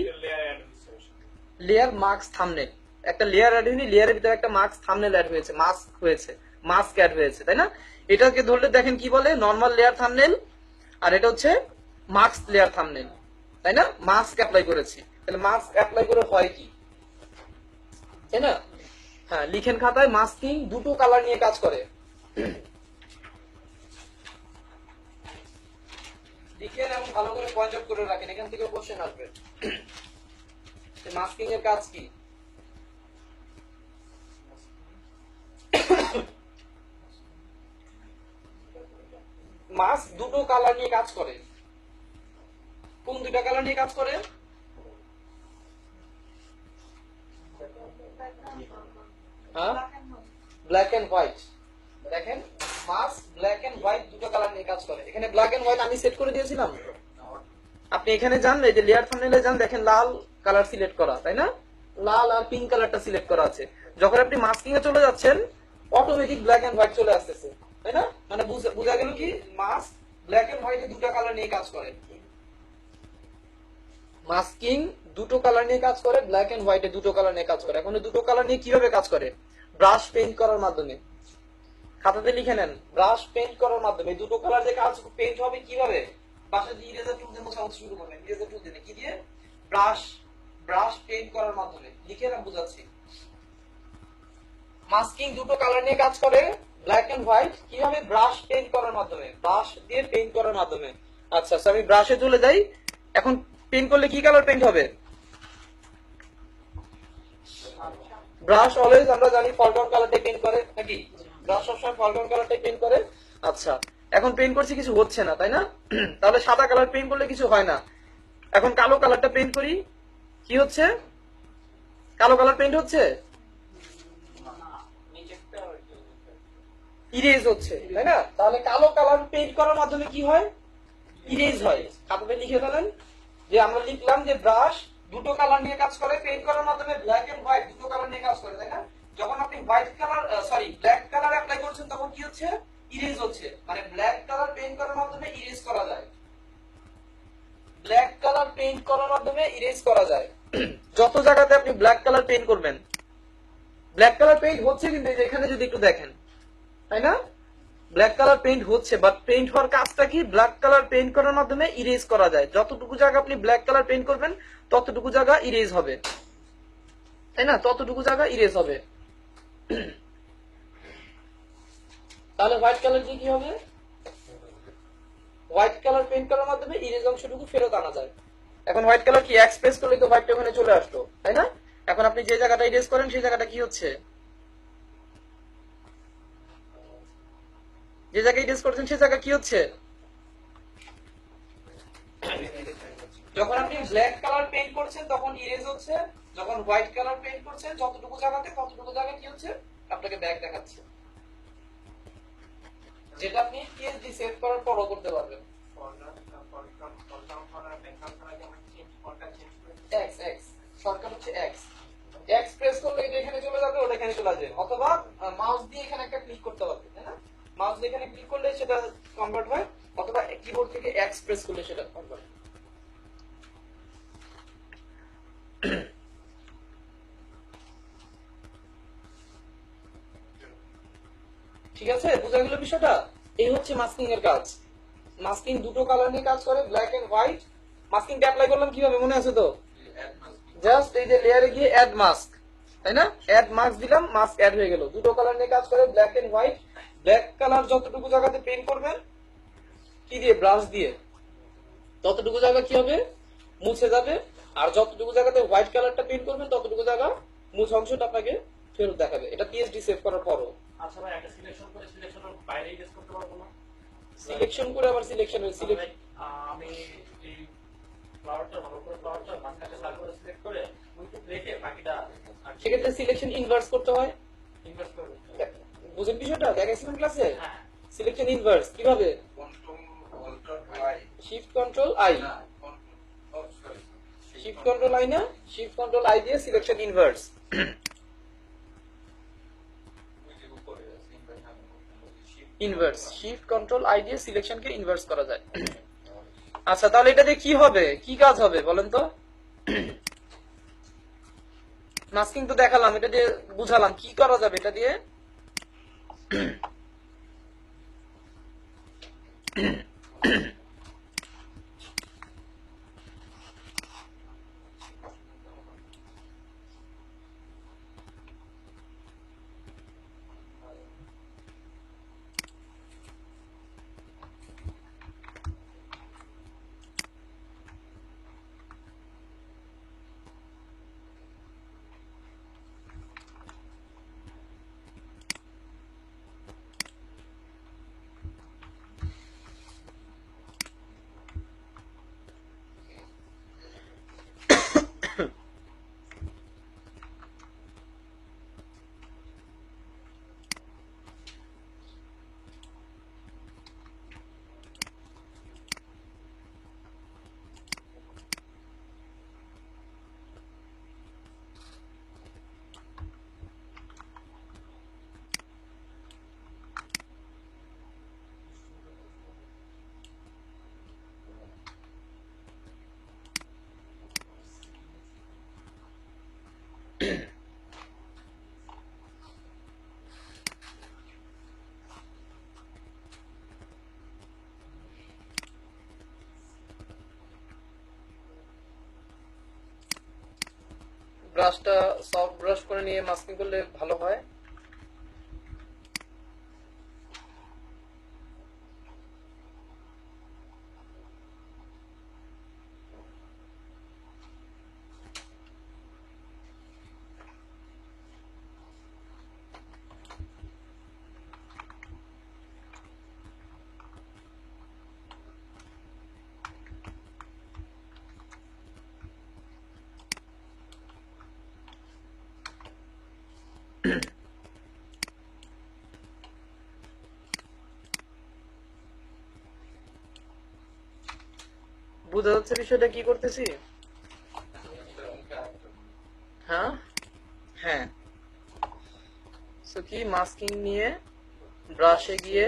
Layer mask thumbnail. একটা লেয়ার অ্যাড হয়নি, লেয়ারের ভিতরে একটা মাস্ক থাম্বনেল অ্যাড হয়েছে, মাস্ক হয়েছে, মাস্ক অ্যাড হয়েছে, তাই না? এটাকে ধরলে দেখেন কি বলে? নরমাল লেয়ার থাম্বনেল, আর এটা হচ্ছে মাস্ক লেয়ার থাম্বনেল, তাই না? মাস্ক অ্যাপ্লাই করেছি, তাহলে মাস্ক অ্যাপ্লাই করে হয় কি, তাই না? হ্যাঁ, লিখেন খাতায়, মাস্কিং দুটো কালার নিয়ে কাজ করে। লিখেন এবং ভালো করে পয়েন্ট আউট করে রাখেন, এখান থেকে কোশ্চেন আসবে। মাস্কিং এর কাজ কি? মাস্ক দুটো কালার নিয়ে কাজ করে। কোন দুটো কালার নিয়ে কাজ করে? Black and white. দেখেন, মাস্ক ব্ল্যাক এন্ড হোয়াইট দুটো কালার নিয়ে কাজ করে। এখানে ব্ল্যাক এন্ড হোয়াইট আমি সেট করে দিয়েছিলাম। আপনি এখানে যান, এই যে লেয়ার থাম্বনেলে যান, দেখেন লাল কালার সিলেক্ট করা, তাই না? লাল আর পিঙ্ক কালারটা সিলেক্ট করা আছে। যখন আপনি মাস্কিং এ চলে যাচ্ছেন, অটোমেটিক ব্ল্যাক এন্ড হোয়াইট চলে আসতেছে, তাই না? মানে বোঝা গেল কি মাস্ক ব্ল্যাক এন্ড হোয়াইট দুটো কালার নিয়ে কাজ করে। মাস্কিং দুটো কালার নিয়ে কাজ করে, ব্ল্যাক এন্ড হোয়াইটে দুটো কালার নিয়ে কাজ করে। এখন দুটো কালার নিয়ে কিভাবে কাজ করে? ব্রাশ পেইন্ট করার মাধ্যমে। খাতাতে লিখে নেন, ব্রাশ পেইন্ট করার মাধ্যমে দুটো কালার দিয়ে কাজ পেইন্ট হবে কিভাবে? বাসায় যে ইরেজার টুল দিয়ে মোছা শুরু করবেন, ইরেজার টুল দিয়ে কি দিয়ে? ব্রাশ পেইন্ট করার মাধ্যমে। লিখে না, বুঝাচ্ছি। মাস্কিং দুটো কালার নিয়ে কাজ করে, ব্ল্যাক এন্ড হোয়াইট, কিভাবে? ব্রাশ পেইন্ট করার মাধ্যমে, ব্রাশ দিয়ে পেইন্ট করার মাধ্যমে। আচ্ছা, আমি ব্রাশে চলে যাই। এখন পেইন্ট করলে কি কালার পেইন্ট হবে? ব্রাশ অলওয়েজ আমরা জানি ফলডাউন কালারটাই পেইন্ট করে, নাকি? ব্রাশ সবসময় ফলডাউন কালারটাই পেইন্ট করে। আচ্ছা, এখন পেইন্ট করছি, কিছু হচ্ছে না, তাই না? তাহলে সাদা কালার পেইন্ট করলে কিছু হয় না। এখন কালো কালারটা পেইন্ট করি, কি হচ্ছে? কালো কালার পেইন্ট হচ্ছে, ইরেজ হচ্ছে, তাই না? তাহলে কালো কালার পেইন্ট করার মাধ্যমে কি হয়? ইরেজ হয়। খাতাতে লিখে ফেলেন যে আমরা লিখলাম যে ব্রাশ দুটো কালার নিয়ে কাজ করে, পেইন্ট করার মাধ্যমে ব্ল্যাক এন্ড হোয়াইট দুটো কালার নিয়ে কাজ করে, তাই না? যখন আপনি white colour black colour apply করছেন, তখন কি হচ্ছে? ইরেজ হচ্ছে। মানে ব্ল্যাক কালার পেইন্ট করার মাধ্যমে ইরেজ করা যায়। ব্ল্যাক কালার পেইন্ট করার মাধ্যমে ইরেজ করা যায়। যত জায়গাতে আপনি ব্ল্যাক কালার পেইন্ট করবেন, ব্ল্যাক কালার পেইন্ট হচ্ছে কিন্তু এই যে এখানে যদি একটু দেখেন, তাই না? ব্ল্যাক কালার পেইন্ট হচ্ছে, বাট পেইন্ট হওয়ার কাজটা কি? ব্ল্যাক কালার পেইন্ট করার মাধ্যমে ইরেজ করা যায়। যতটুকু জায়গা আপনি ব্ল্যাক কালার পেইন্ট করবেন ততটুকু জায়গা ইরেজ হবে, তাই না? ততটুকু জায়গা ইরেজ হবে। তাহলে হোয়াইট কালার দিয়ে কি হবে? হোয়াইট কালার পেইন্ট করার মাধ্যমে ইরেজ অংশটুকু ফেরত আনা যায়। এখন হোয়াইট কালার কি এক্সপ্রেস করলে তো হোয়াইটটা ওখানে চলে আসতো, তাই না? এখন আপনি যে জায়গাটা ইরেজ করেন সেই জায়গাটা কি হচ্ছে? যে জায়গায় ইরেজ করছেন সেই জায়গা কি হচ্ছে? যখন আপনি ব্ল্যাক কালার পেইন্ট করছেন তখন ইরেজ হচ্ছে, যখন হোয়াইট কালার পেইন্ট করছেন যতটুকু জায়গাতে ততটুকু জায়গা কি হচ্ছে? আপনাকে ব্যাক দেখাচ্ছে, যেটা আপনি পিএইচডি সেভ করার পরও করতে পারবেন। এক্স এক্স শর্টকাট হচ্ছে এক্স। এক্স প্রেস করলে এটা এখানে চলে যাবে, ওটা এখানে চলে যাবে, অথবা মাউস দিয়ে এখানে একটা ক্লিক করতে পারবে, তাই না? মাউস দিয়ে এখানে ক্লিক করলে সেটা কনভার্ট হয়, অথবা কিবোর্ড থেকে এক্স প্রেস করলে সেটা কনভার্ট হয়। ঠিক আছে, বোঝা গেল বিষয়টা? এই হচ্ছে মাস্কিং এর কাজ। মাস্কিং দুটো কালার নিয়ে কাজ করে, ব্ল্যাক এন্ড হোয়াইট। মাস্কিংটা অ্যাপ্লাই করলাম কিভাবে মনে আছে তো? জাস্ট এই যে লেয়ারে গিয়ে অ্যাড মাস্ক, তাই না? অ্যাড মাস্ক দিলাম, মাস্ক অ্যাড হয়ে গেল। দুটো কালার নিয়ে কাজ করে, black and white. Black colour যতটুকু জায়গাতে পেইন্ট করবেন কি দিয়ে? ব্রাশ দিয়ে, ততটুকু জায়গা কি হবে? মুছে যাবে। আর যতটুকু জায়গাতে হোয়াইট কালারটা পেইন্ট করবেন ততটুকু জায়গা মুছে অংশটা আপনাকে ফেরত দেখাবে। এটা পিএইচডি সেভ করার পরও। আচ্ছা ভাই, একটা সিলেকশন করে সিলেকশনের বাইরে ইরেজ করতে পারবো না? সিলেকশন করে আবার সিলেকশনের সিলেক্ট, আমি এই ফ্লাওয়ারটা ভালো করে ফ্লাওয়ারটা মাঝখানে সার্কেল সিলেক্ট করে উইথ রেখে বাকিটা সেক্ষেত্রে সিলেকশন ইনভার্স করতে হয়। ইনভার্ট করে দিতে হবে। বুঝেন বিষয়টা? দেখাইছিলাম ক্লাসে। হ্যাঁ, সিলেকশন ইনভার্স কিভাবে? Shift control I, shift control I না, শিফট কন্ট্রোল আই দিয়ে selection inverse. Inverse, shift control I দিয়ে সিলেকশনকে ইনভার্স করা যায়। আচ্ছা, তাহলে এটা দিয়ে কি হবে? কি কাজ হবে বলেন তো? মাস্কিং তো দেখালাম, এটা দিয়ে বুঝালাম কি করা যাবে এটা দিয়ে। ব্রাশটা সফট ব্রাশ করে নিয়ে মাস্কিং করলে ভালো হয়। বুঝা যাচ্ছে বিষয়টা কি করতেছি? হ্যাঁ হ্যাঁ, সো কি মাস্কিং নিয়ে ব্রাশে গিয়ে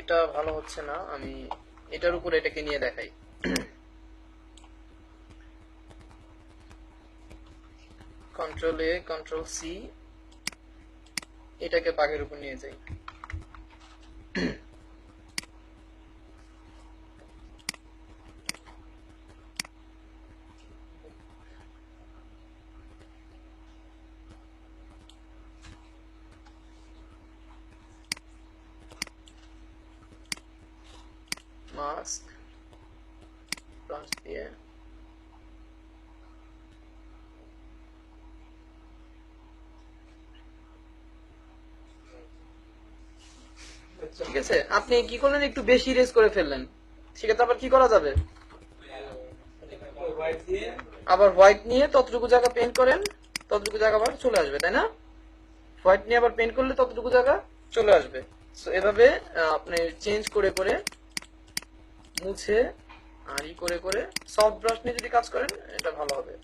এটা ভালো হচ্ছে না, আমি এটার উপরে এটাকে নিয়ে দেখাই। কন্ট্রোল এ, কন্ট্রোল সি, এটাকে পাগের উপর নিয়ে যাই। মাস্ক ব্রাশ দিয়ে ঠিক আছে। আপনি কি করলেন, একটু বেশি ইরেজ করে ফেললেন, সেক্ষেত্রে আবার কি করা যাবে, হোয়াইট দিয়ে আবার হোয়াইট নিয়ে ততটুকু জায়গা পেইন্ট করেন, ততটুকু জায়গা আবার চলে আসবে, তাই না? হোয়াইট নিয়ে আবার পেইন্ট করলে ততটুকু জায়গা চলে আসবে। সো এভাবে আপনি চেঞ্জ করে করে মুছে আর ই করে করে সফট ব্রাশ নিয়ে যদি কাজ করেন এটা ভালো হবে।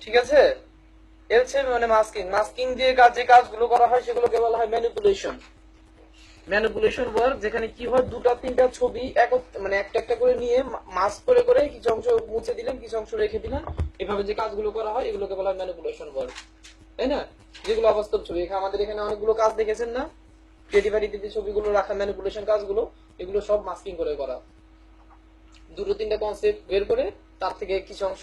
ঠিক আছে, এর হচ্ছে মানে মাস্কিং। মাস্কিং দিয়ে যে কাজগুলো করা হয় সেগুলোকে বলা হয় ম্যানিপুলেশন। ম্যানিপুলেশন ওয়ার্ক, যেখানে কি হয়, দুটা তিনটা ছবি মানে একটা একটা করে নিয়ে মাস্ক করে করে কিছু অংশ মুছে দিলেন, কিছু অংশ রেখে দিলেন, এভাবে যে কাজগুলো করা হয় এগুলোকে বলা হয় ম্যানিপুলেশন ওয়ার্ক, তাই না? যেগুলো অবাস্তব ছবি, আমাদের এখানে অনেকগুলো কাজ দেখেছেন না, ক্রিয়েটিভিটি যে ছবিগুলো রাখা ম্যানিপুলেশন কাজগুলো, এগুলো সব মাস্কিং করে করা। দুটো তিনটা কনসেপ্ট বের করে তার থেকে কিছু অংশ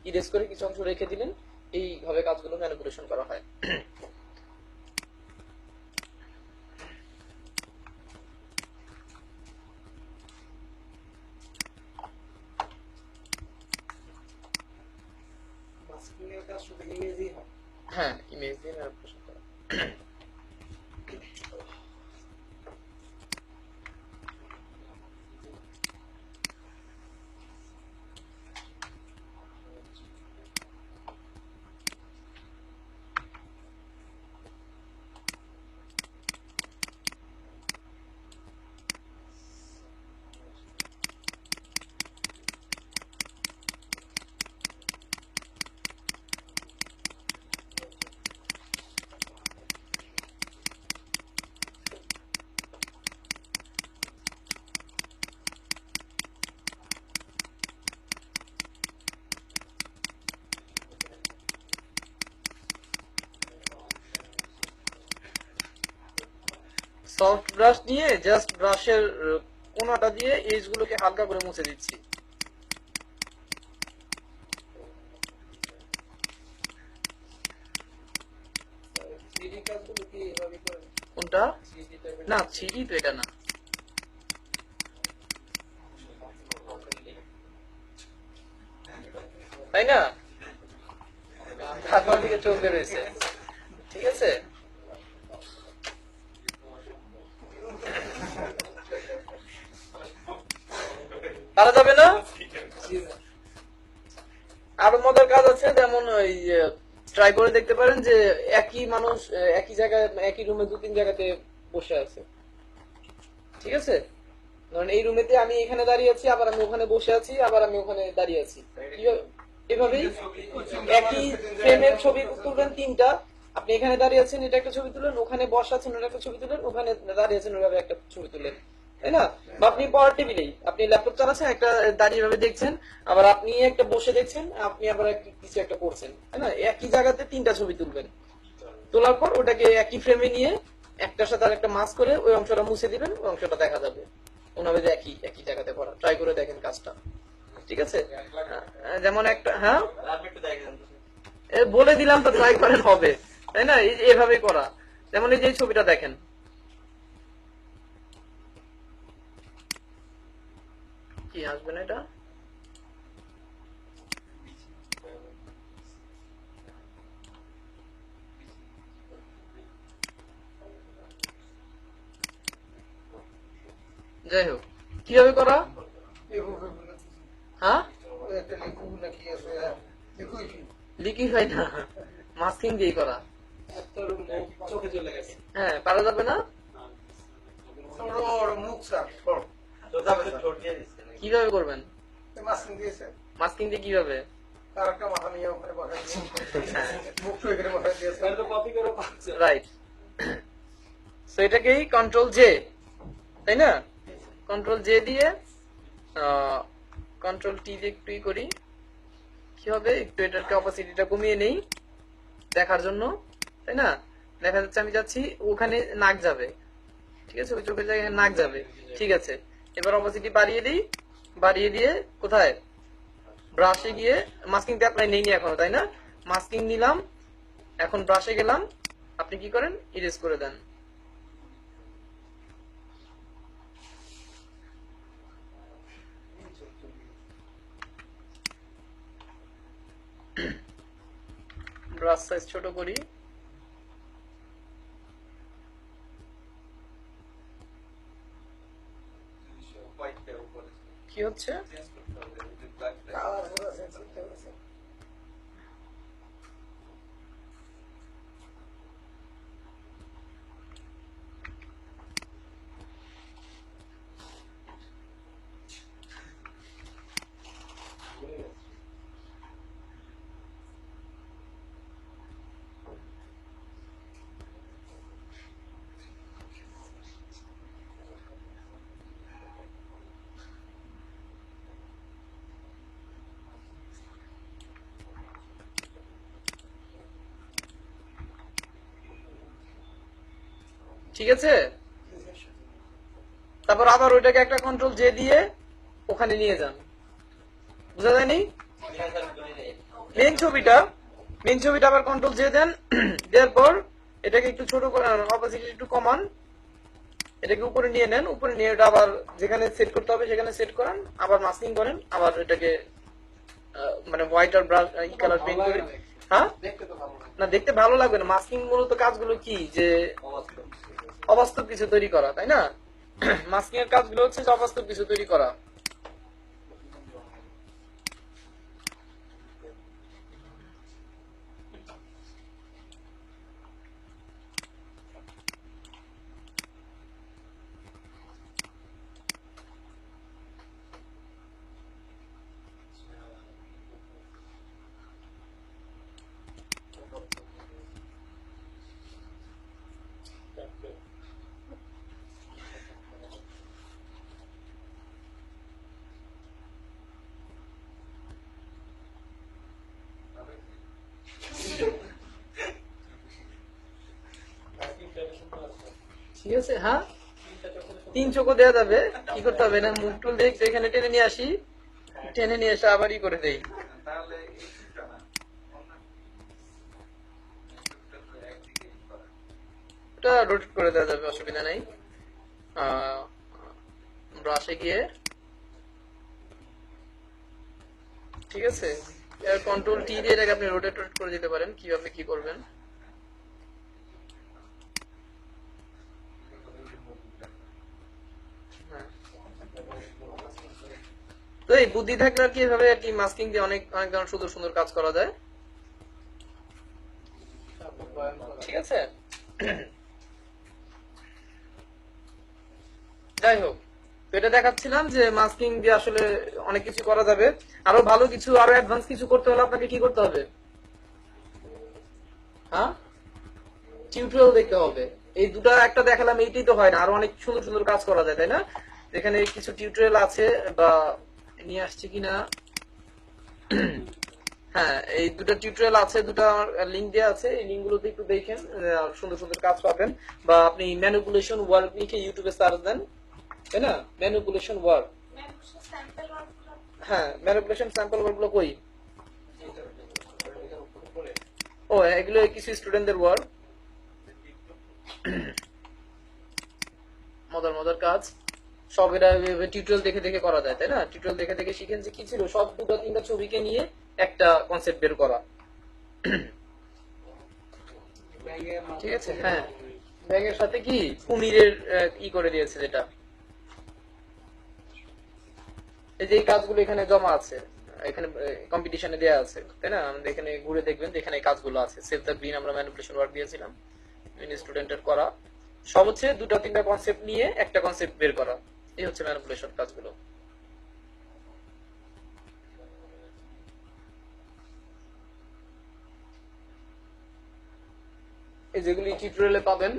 ইরেজ করে কিছু অংশ রেখে দিলেন, এইভাবে কাজগুলো ম্যানিপুলেশন করা হয়। মাস্কিং এর কাজ শুধু ইমেজই হয়। হ্যাঁ, ইমেজ দিয়ে ম্যানিপুলেশন করা। সফট ব্রাশ দিয়ে জাস্ট ব্রাশের কোনাটা দিয়ে এজ গুলোকে হালকা করে মুছে দিচ্ছি। থ্রিডি কাজগুলো কি এভাবে করেন? কোনটা? থ্রিডি টাইপের না, থ্রিডি তো এটা না, তাই না? আপনার দিকে চোখ বের হয়েছে, ঠিক আছে। পারা যাবে না। আরো মজার কাজ আছে, যেমন ওই ট্রাই করে দেখতে পারেন যে একই মানুষ একই জায়গায় একই রুমে দু তিন জায়গাতে বসে আছে, ঠিক আছে। ধরেন এই রুমেতে আমি এখানে দাঁড়িয়ে আছি, আবার আমি ওখানে বসে আছি, আবার আমি ওখানে দাঁড়িয়ে আছি, এভাবেই একই ফ্রেমের ছবি তুলবেন তিনটা। আপনি এখানে দাঁড়িয়ে আছেন, এটা একটা ছবি তুলেন, ওখানে বসা আছেন, ওটা একটা ছবি তুলেন, ওখানে দাঁড়িয়ে আছেন, ওইভাবে একটা ছবি তুলেন, তাই না? বা আপনি পড়ার টেবিলেই আপনি ল্যাপটপ চালাচ্ছেন, একটা দাঁড়িয়ে ভাবে দেখছেন, আবার আপনি একটা বসে দেখছেন, আপনি আবার কিছু একটা করছেন, তাই না? একই জায়গাতে তিনটা ছবি তুলবেন, তোলার পর ওটাকে একই ফ্রেমে নিয়ে একটার সাথে আর একটা মাস্ক করে ওই অংশটা মুছে দিবেন, ওই অংশটা দেখা যাবে। ওনাবে যে একই একই জায়গাতে করা, ট্রাই করে দেখেন কাজটা, ঠিক আছে। যেমন একটা, হ্যাঁ আপনি একটু দেখেন তো। বলে দিলাম তো, ট্রাই করেন, হবে, তাই না? এভাবে করা। যেমন এই যে ছবিটা দেখেন, কি আসবে না এটা, যাই হোক, কিভাবে করা, এভাবে বলে হ্যাঁ একটা লিখুন নাকি আছে লিকুইফাই না, মাস্কিং দিয়ে করা। তোর মুখ চোখে চলে গেছে। হ্যাঁ, পারা যাবে না? মুখ স্যার তো তারপরে ঠোঁট দিয়ে দিচ্ছে নাকি? কিভাবে করবেন? মাস্কিং দিয়েছে মাস্কিং দিয়ে কিভাবে? তার একটা মাথা নিয়ে ওখানে বসাই দিয়েছে, মুখ এখানে বসাই দিয়েছে। তাহলে তো কপি করে পাচ্ছে। রাইট। সো এটাকেই কন্ট্রোল জে, তাই না? কন্ট্রোল জে দিয়ে কন্ট্রোল টি দিয়ে একটু করি, কি হবে, একটু এটাকে অপাসিটিটা কমিয়ে নেই দেখার জন্য, তাই না? দেখা যাচ্ছে আমি যাচ্ছি, ওখানে নাক যাবে, ঠিক আছে, ওই চোখের জায়গায় নাক যাবে, ঠিক আছে। এবার অপাসিটি বাড়িয়ে দিই, বাড়িয়ে দিয়ে কোথায়, ব্রাশে গিয়ে, মাস্কিং দিয়ে আপনার নেই এখনো, তাই না? মাস্কিং নিলাম, এখন ব্রাশে গেলাম, আপনি কি করেন, ইরেজ করে দেন। ব্রাশ সাইজ ছোট করি, হোয়াইটটা উপরে কি হচ্ছে, চেঞ্জ করতে হবে, যদি ব্ল্যাকটা কালার পুরো চেঞ্জ করতে হয়েছে। ঠিক আছে। তারপর আবার ওইটাকে একটা কন্ট্রোল জে দিয়ে ওখানে নিয়ে যান, বুঝা যায়নি? মেন ছবিটা আবার কন্ট্রোল জে দেন, দেওয়ার পর এটাকে একটু ছোট করে, অপাসিটি একটু কমান, এটাকে উপরে নিয়ে নেন, উপরে নিয়ে এটা আবার যেখানে সেট করতে হবে সেখানে সেট করেন, আবার মাস্কিং করেন, আবার এটাকে মানে হোয়াইট আর ব্রাশ ই কালার পেইন্ট করে। হ্যাঁ, দেখতে তো ভালো লাগে। না দেখতে ভালো লাগবে না, মাস্কিং মূলত কাজগুলো কি, যে অবাস্তব কিছু তৈরি করা, তাই না? মাস্কিং এর কাজগুলো হচ্ছে যে অবাস্তব কিছু তৈরি করা। ঠিক আছে, হ্যাঁ, 3 চোখও দেওয়া যাবে। কি করতে হবে না, মুভ টুল দিয়ে এখানে টেনে নিয়ে আসি, টেনে নিয়ে এসে আবারই করে দেই। তাহলে এই চুপটা না, অন্য চুপটা তো একদিকে করা। এটা রোটেট করে দেওয়া যাবে, অসুবিধা নাই। ব্রাশে গিয়ে, ঠিক আছে, এর কন্ট্রোল টি দিয়ে এটাকে আপনি রোটেট করে দিতে পারেন, কিভাবে কি করবেন। হ্যাঁ। তো এই বুদ্ধি থাকলে আর কি এভাবে আর কি মাস্কিং দিয়ে অনেক অনেক ধরনের সুন্দর সুন্দর কাজ করা যায়, ঠিক আছে। যাই হোক, তো এটা দেখাচ্ছিলাম যে মাস্কিং দিয়ে আসলে অনেক কিছু করা যাবে। আরো ভালো কিছু, আরো অ্যাডভান্স কিছু করতে হলে আপনাকে কি করতে হবে, হ্যাঁ, টিউটোরিয়াল দেখতে হবে। এই দুটো একটা দেখালাম, এইটাই তো হয় না, আরো অনেক সুন্দর সুন্দর কাজ করা যায়, তাই না? যেখানে কিছু টিউটোরিয়াল আছে, বা নিয়ে আসছি কিনা, হ্যাঁ, এই দুটো টিউটোরিয়াল আছে, দুটো লিংক দেওয়া আছে, এই লিংকগুলোতে একটু দেখেন, সুন্দর সুন্দর কাজ পাবেন। বা আপনি ম্যানিপুলেশন ওয়ার্ক লিখে ইউটিউবে সার্চ দেন, তাই না? ম্যানিপুলেশন ওয়ার্ক, স্যাম্পল ওয়ার্কগুলো হ্যাঁ, ম্যানিপুলেশন স্যাম্পল ওয়ার্কগুলো কই? ও, এগুলো কিছু স্টুডেন্টদের ওয়ার্ক, মজার মজার কাজ সব, এটা টিউটোরিয়াল দেখে দেখে করা যায়, তাই না? টিউটোরিয়াল দেখে দেখে শিখেন যে কি ছিল, সব 2-3টা ছবিকে নিয়ে একটা কনসেপ্ট বের করা, ঠিক আছে। হ্যাঁ, ব্যাগের সাথে কি কুমিরের ই করে দিয়েছে, যেটা এই যে এই কাজগুলো এখানে জমা আছে, এখানে কম্পিটিশনে দেয়া আছে, তাই না? আমাদের এখানে ঘুরে দেখবেন যে এখানে এই কাজগুলো আছে। সেভ দ্য গ্রিন আমরা ম্যানিপুলেশন ওয়ার্ক দিয়েছিলাম, স্টুডেন্টের করা। সব হচ্ছে 2-3টা কনসেপ্ট নিয়ে একটা কনসেপ্ট বের করা, এই হচ্ছে ম্যানিপুলেশন কাজগুলো। এই যেগুলি টিউটোরিয়ালে পাবেন,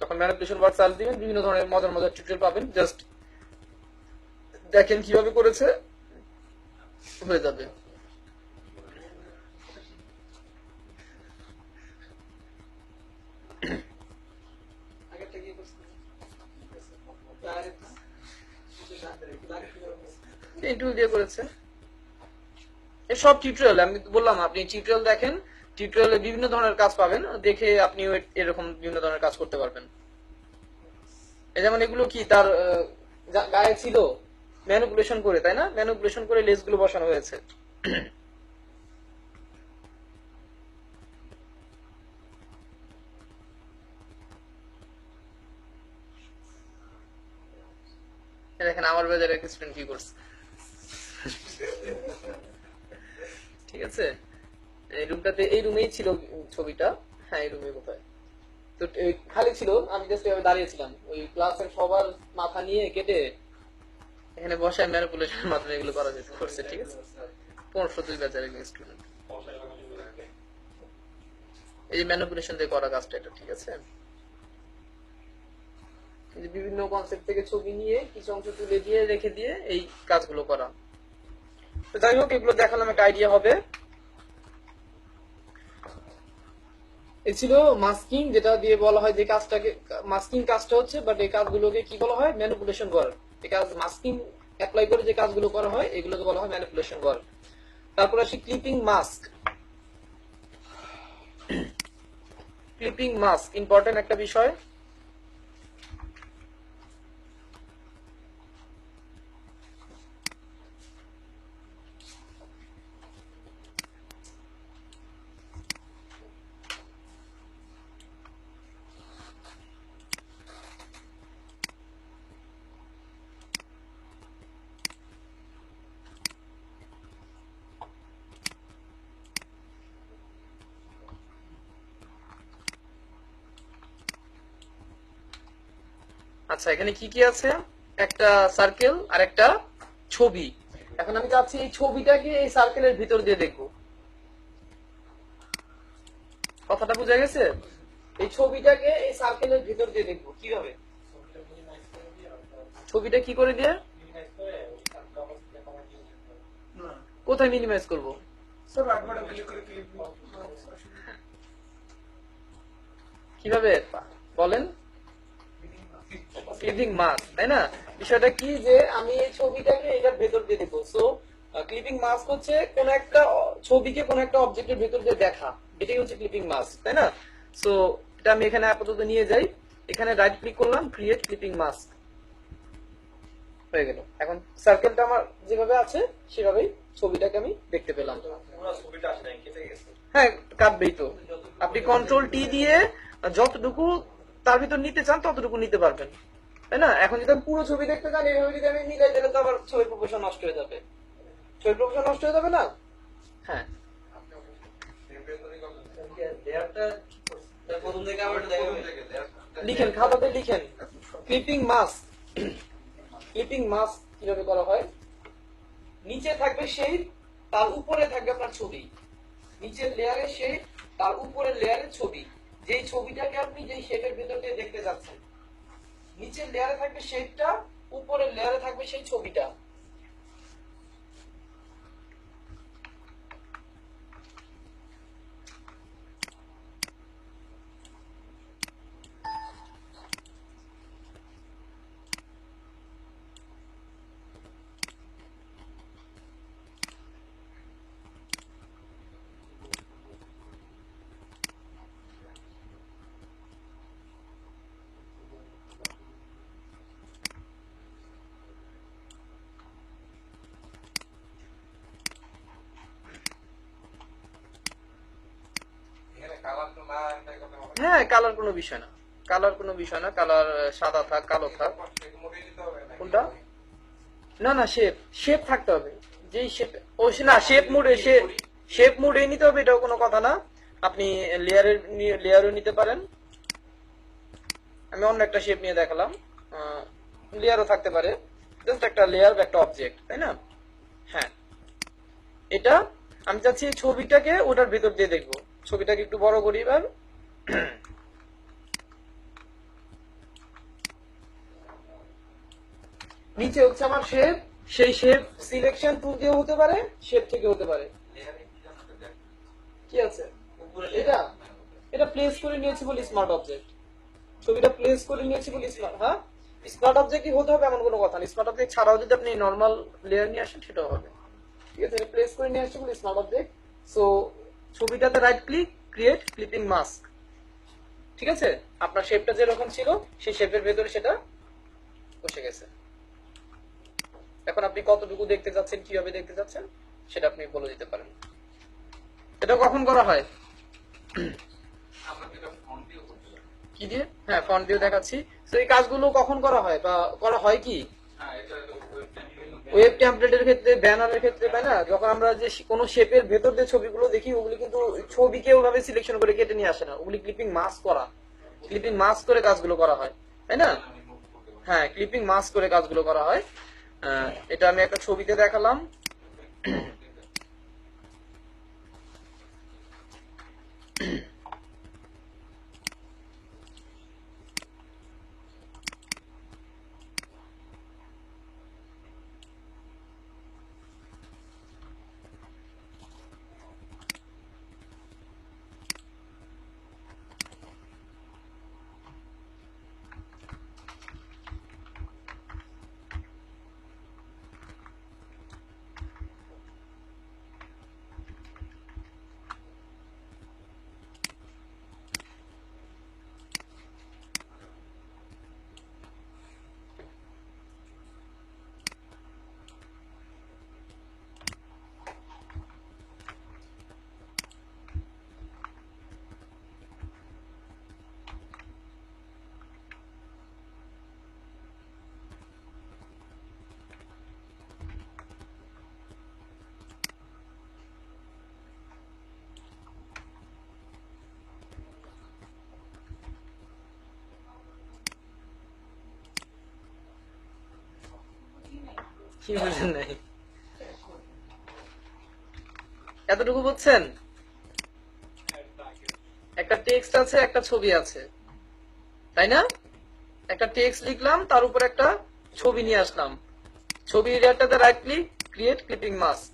যখন ম্যানিপুলেশন ওয়ার্ক চালু দিবেন বিভিন্ন ধরনের মজার মজার টিউটোরিয়াল পাবেন, জাস্ট দেখেন কিভাবে করেছে, হয়ে যাবে। আগেরটা কি করছিস? এই টুল দিয়ে করেছে। এই সব টিউটোরিয়াল আমি বললাম, আপনি টিউটোরিয়াল দেখেন, টিউটোরিয়ালে বিভিন্ন ধরনের কাজ পাবেন, দেখে আপনি এরকম বিভিন্ন ধরনের কাজ করতে পারবেন। এই যেমন এগুলো কি তার গায়ে ছিল ম্যানিপুলেশন করে, তাই না? ম্যানিপুলেশন করে লেস গুলো বসানো হয়েছে। দেখেন আমার বাজারে এক স্টুডেন্ট কি করছে, ঠিক আছে? এই রুমটাতে, এই রুমেই ছিল ছবিটা, হ্যাঁ এই রুমে কোথায় তো খালি ছিল, আমি জাস্ট এভাবে দাঁড়িয়েছিলাম, ওই ক্লাসের সবার মাথা নিয়ে কেটে এখানে বসায় ম্যানিপুলেশনের মাধ্যমে এগুলো করা যেতে করছে, ঠিক আছে? 1502 ব্যাচের একজন স্টুডেন্ট এই যে ম্যানিপুলেশন দিয়ে করা কাজটা এটা, ঠিক আছে? এই যে বিভিন্ন কনসেপ্ট থেকে ছবি নিয়ে কিছু অংশ তুলে দিয়ে রেখে দিয়ে এই কাজগুলো করা। তো যাই হোক, এগুলো দেখালাম, একটা আইডিয়া হবে। এই ছিল মাস্কিং, যেটা দিয়ে বলা হয় যে কাজটাকে, মাস্কিং কাজটা হচ্ছে, বাট এই কাজগুলোকে কি বলা হয়? Manipulation work. এই কাজ মাস্কিং অ্যাপ্লাই করে যে কাজগুলো করা হয় এগুলোকে বলা হয় ম্যানিপুলেশন ওয়ার্ক। তারপর আসি clipping mask. Clipping mask important একটা বিষয়। আচ্ছা, এখানে কি কি আছে? একটা সার্কেল আর একটা ছবি। এখন আমি চাচ্ছি এই ছবিটাকে এই সার্কেলের ভিতর দিয়ে দেখবো। কথাটা বোঝা গেছে? এই ছবিটাকে এই সার্কেলের ভিতর দিয়ে দেখবো কিভাবে? ছবিটা কি করে দিয়ে, না কোথায় মিনিমাইজ করব? স্যার একবারে ক্লিক করে ক্লিক কিভাবে বলেন? ক্লিপিং মাস্ক, তাই না? বিষয়টা কি যে আমি এই ছবিটাকে এটার ভেতর দিয়ে দেখবো। সো ক্লিপিং মাস্ক হচ্ছে কোন একটা ছবিকে কোন একটা অবজেক্টের ভেতর দিয়ে দেখা, এটাই হচ্ছে ক্লিপিং মাস্ক, তাই না? সো এটা আমি এখানে আপাতত নিয়ে যাই, এখানে রাইট ক্লিক করলাম, ক্রিয়েট ক্লিপিং মাস্ক, হয়ে গেল। এখন সার্কেলটা আমার যেভাবে আছে সেভাবেই ছবিটাকে আমি দেখতে পেলাম। হ্যাঁ, কাটবেই তো। আপনি কন্ট্রোল টি দিয়ে যতটুকু তার ভিতর নিতে চান ততটুকু নিতে পারবেন, তাই না? এখন যদি আমি পুরো ছবি দেখতে চান, এইভাবে যদি আমি মিলাই দিলে তো আবার ছবির প্রপোর্শন নষ্ট হয়ে যাবে। ছবির প্রপোর্শন নষ্ট হয়ে যাবে না? হ্যাঁ, লিখেন, খাতাতে লিখেন ক্লিপিং মাস্ক। ক্লিপিং মাস্ক কিভাবে করা হয়? নিচে থাকবে শেড, তার উপরে থাকবে আপনার ছবি। নিচের লেয়ারে শেড, তার উপরের লেয়ারে ছবি। যেই ছবিটাকে আপনি যেই শেডের ভিতর দিয়ে দেখতে যাচ্ছেন, নিচের লেয়ারে থাকবে শেডটা, উপরের লেয়ারে থাকবে সেই ছবিটা। হ্যাঁ, কালার কোনো বিষয় না, কালার কোনো বিষয় না। কালার সাদা থাক, কালো থাক, কোনটা? না না, শেপ, শেপ থাকতে হবে। যেই শেপ ও না শেপ মোডে নিতে হবে এটাও কোনো কথা না, আপনি লেয়ারও নিতে পারেন। আমি অন্য একটা শেপ নিয়ে দেখালাম, লেয়ারও থাকতে পারে, জাস্ট একটা লেয়ার বা একটা অবজেক্ট, তাই না? হ্যাঁ, এটা আমি চাচ্ছি এই ছবিটাকে ওটার ভেতর দিয়ে দেখবো। ছবিটাকে একটু বড় করি এবার। নিচে হচ্ছে আমার শেপ, সেই শেপ সিলেকশন টুল দিয়ে হতে পারে, শেপ থেকে হতে পারে। লেয়ারে কি জানো তো দেখ কি আছে উপরে এটা? এটা প্লেস করে নিয়েছি বলি স্মার্ট অবজেক্ট। ছবিটা প্লেস করে নিয়েছি বলি স্মার্ট, হ্যাঁ স্মার্ট অবজেক্টই হতে হবে এমন কোনো কথা নেই। স্মার্ট অবজেক্ট ছাড়াও যদি আপনি নরমাল লেয়ার নিয়ে আসেন সেটাও হবে, ঠিক আছে? প্লেস করে নিয়ে আসছি বলি স্মার্ট অবজেক্ট। সো ছবিটাতে right click, create clipping mask, ঠিক আছে? আপনার শেপটা যেরকম ছিল সেই শেপের ভেতরে সেটা বসে গেছে। এখন আপনি কতটুকু দেখতে যাচ্ছেন, কিভাবে দেখতে যাচ্ছেন সেটা আপনি বলে দিতে পারেন। এটা কখন করা হয়? আমরা যেটা ফন্ট দিয়েও করতে পারি। কি দিয়ে? হ্যাঁ, ফন্ট দিয়ে দেখাচ্ছি। তো এই কাজগুলো কখন করা হয় বা করা হয় কি? হ্যাঁ, এটা ওয়েবটা ওয়েব টেমপ্লেটের ক্ষেত্রে, ব্যানারের ক্ষেত্রে, তাই না? যখন আমরা যে কোনো শেপের ভেতর দিয়ে ছবিগুলো দেখি, ওগুলি কিন্তু ছবিকে ওভাবে সিলেকশন করে কেটে নিয়ে আসে না, ওগুলি ক্লিপিং মাস্ক করা, ক্লিপিং মাস্ক করে কাজগুলো করা হয়, তাই না? আমি মুভ করতে পারি। হ্যাঁ, ক্লিপিং মাস্ক করে কাজগুলো করা হয়। এটা আমি একটা ছবিতে দেখালাম। কি বুঝেন নাই? এতটুকু বুঝছেন? একটা টেক্সট আছে, একটা ছবি আছে, তাই না? একটা টেক্সট লিখলাম, তার উপর একটা ছবি নিয়ে আসলাম। ছবি এরিয়াটাতে right click, create clipping mask.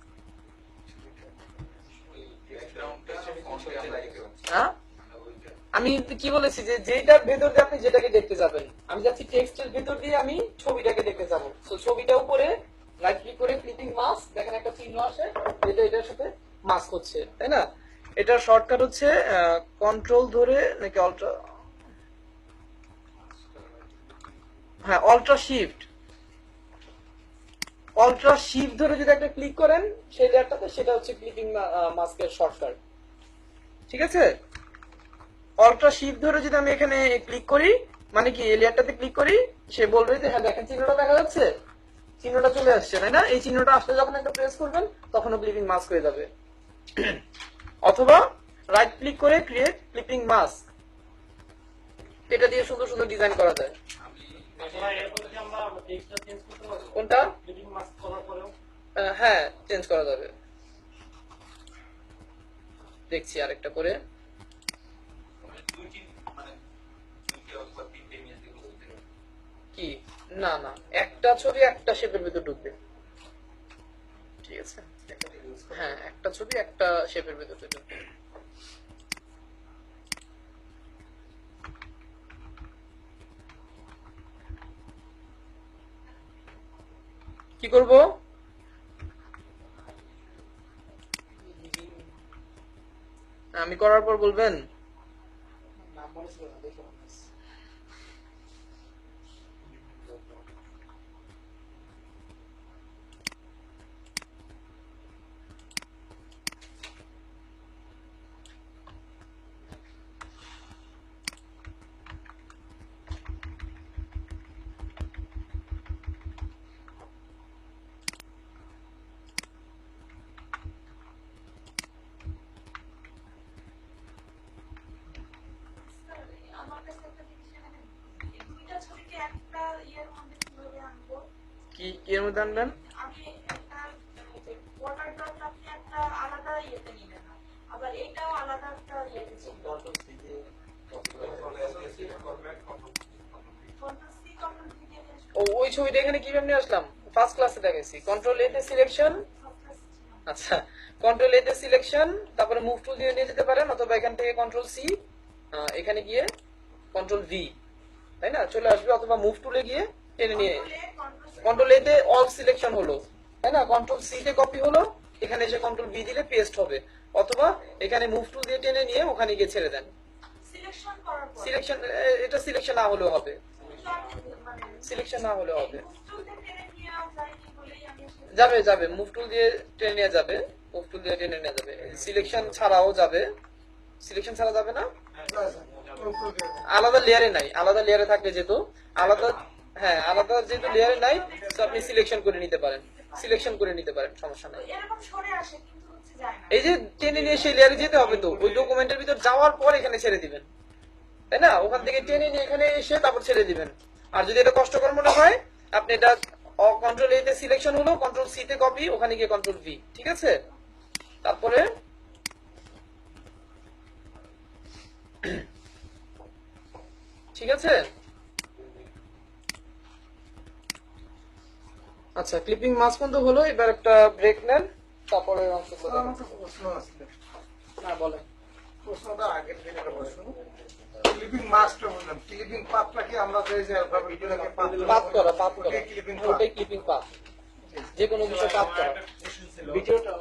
ব্যাকগ্রাউন্ডটা ফন্টে আমরা দিতে পারি। হ্যাঁ, ওইটা আমি কি বলেছি যে যেটার ভেতর দিয়ে আপনি যেটাকে দেখতে যাবেন, আমি যাচ্ছি টেক্সটের ভেতর দিয়ে আমি ছবিটাকে দেখতে যাব। তো ছবিটা উপরে রাইট ক্লিক করে ক্লিপিং মাস্ক, দেখেন একটা চিহ্ন আসে, যেটা এটার সাথে মাস্ক হচ্ছে, তাই না? এটার শর্টকাট হচ্ছে কন্ট্রোল ধরে নাকি অল্ট্রা, হ্যাঁ অল্ট্রা শিফট, অল্ট্রা শিফট ধরে যদি একটা ক্লিক করেন সেই লেয়ারটাতে, সেটা হচ্ছে ক্লিপিং মাস্কের শর্টকাট, ঠিক আছে? অল্ট্রা শিফট ধরে যদি আমি এখানে ক্লিক করি, মানে কি এই লেয়ারটাতে ক্লিক করি, সে বলবে যে হ্যাঁ দেখেন চিহ্নটা দেখা যাচ্ছে, চিহ্নটা চলে আসছে, তাই না? এই চিহ্নটা আসলে যখন একটা প্রেস করবেন তখনও ক্লিপিং মাস্ক হয়ে যাবে। অথবা রাইট ক্লিক করে ক্রিয়েট ক্লিপিং মাস্ক, এটা দিয়ে সুন্দর সুন্দর ডিজাইন করা যায়। আসলে এরপরে কি আমরা টেক্সটটা চেঞ্জ করতে পারবো? কোনটা? ক্লিপিং মাস্ক করার পরেও হ্যাঁ, চেঞ্জ করা যাবে। দেখছি আরেকটা করে। দুইটি মানে দুইটি অথবা তিনটে ইমেজ দিয়ে করতে পারি। কি না না, একটা ছবি একটা শেপের ভিতর ঢুকবে, ঠিক আছে? হ্যাঁ, একটা ছবি একটা শেপের ভিতর ঢুকবে। কি করব? আমি করার পর বলবেন। নাম মনে ছিল না, দেখে মনে হচ্ছে। কি কি এর মধ্যে আনবেন? আমি একটা ওয়াটার ড্রপ আপনি একটা আলাদা ইয়েতে নিলেন না, আবার এটাও আলাদা একটা ইয়েতে ছিল। কন্ট্রোল সি কন্ট্রোল ভি দিয়ে ও ওই ছবিটা এখানে কিভাবে নিয়ে আসলাম? ফার্স্ট ক্লাসে দেখাইছি। কন্ট্রোল এ তে সিলেকশন, আচ্ছা কন্ট্রোল এ তে সিলেকশন, তারপরে মুভ টুল দিয়ে নিয়ে যেতে পারেন, অথবা এখান থেকে কন্ট্রোল সি, এখানে গিয়ে কন্ট্রোল ভি, তাই না, চলে আসবে, অথবা মুভ টুলে গিয়ে টেনে নিয়ে কন্ট্রোল এ তে অল সিলেকশন হলো, তাই না, কন্ট্রোল সি তে কপি হলো, এখানে এসে কন্ট্রোল ভি দিলে পেস্ট হবে, অথবা এখানে মুভ টুল দিয়ে টেনে নিয়ে ওখানে গিয়ে ছেড়ে দেন। সিলেকশন করার পর সিলেকশন, এটা সিলেকশন না হলেও হবে, মানে সিলেকশন না হলেও হবে, টুলতে টেনে নিয়ে যায়নি বলেই আমি আসলে যাবে যাবে মুভ টুল দিয়ে টেনে নেওয়া যাবে, মুভ টুল দিয়ে টেনে নেওয়া যাবে, সিলেকশন ছাড়াও যাবে, সিলেকশন ছাড়া যাবে না, আলাদা লেয়ারে নাই, আলাদা লেয়ারে থাকলে যেহেতু আলাদা, হ্যাঁ আলাদা যেহেতু লেয়ারে নাই, তো আপনি সিলেকশন করে নিতে পারেন, সিলেকশন করে নিতে পারেন, সমস্যা নাই। এরকম সরে আসে কিন্তু হচ্ছে যায় না। এই যে টেনে নিয়ে সেই লেয়ারে যেতে হবে, তো ওই ডকুমেন্টের ভিতর যাওয়ার পর এখানে ছেড়ে দিবেন, তাই না, ওখান থেকে টেনে নিয়ে এখানে এসে তারপর ছেড়ে দিবেন। আর যদি এটা কষ্টকর মনে হয়, আপনি এটা কন্ট্রোল এ তে সিলেকশন হলো, কন্ট্রোল সি তে কপি, ওখানে গিয়ে কন্ট্রোল ভি, ঠিক আছে, তারপরে ঠিক আছে। আচ্ছা ক্লিপিং মাছ পর্যন্ত হলো, এবার একটা ব্রেক নেন, তারপরে অংশ আমার তো প্রশ্ন আছে। না বলেন। প্রশ্নটা আগের দিন একটা প্রশ্ন। ক্লিপিং মাস্টার বললাম, ক্লিপিং পাতটা কি আমরা যে যে অ্যালফাবেট গুলোকে পাত করা, পাত করা, ক্লিপিং ওটাই ক্লিপিং পাত, যে কোনো বিষয় পাত করা। একটা কোশ্চেন ছিল ভিডিওটা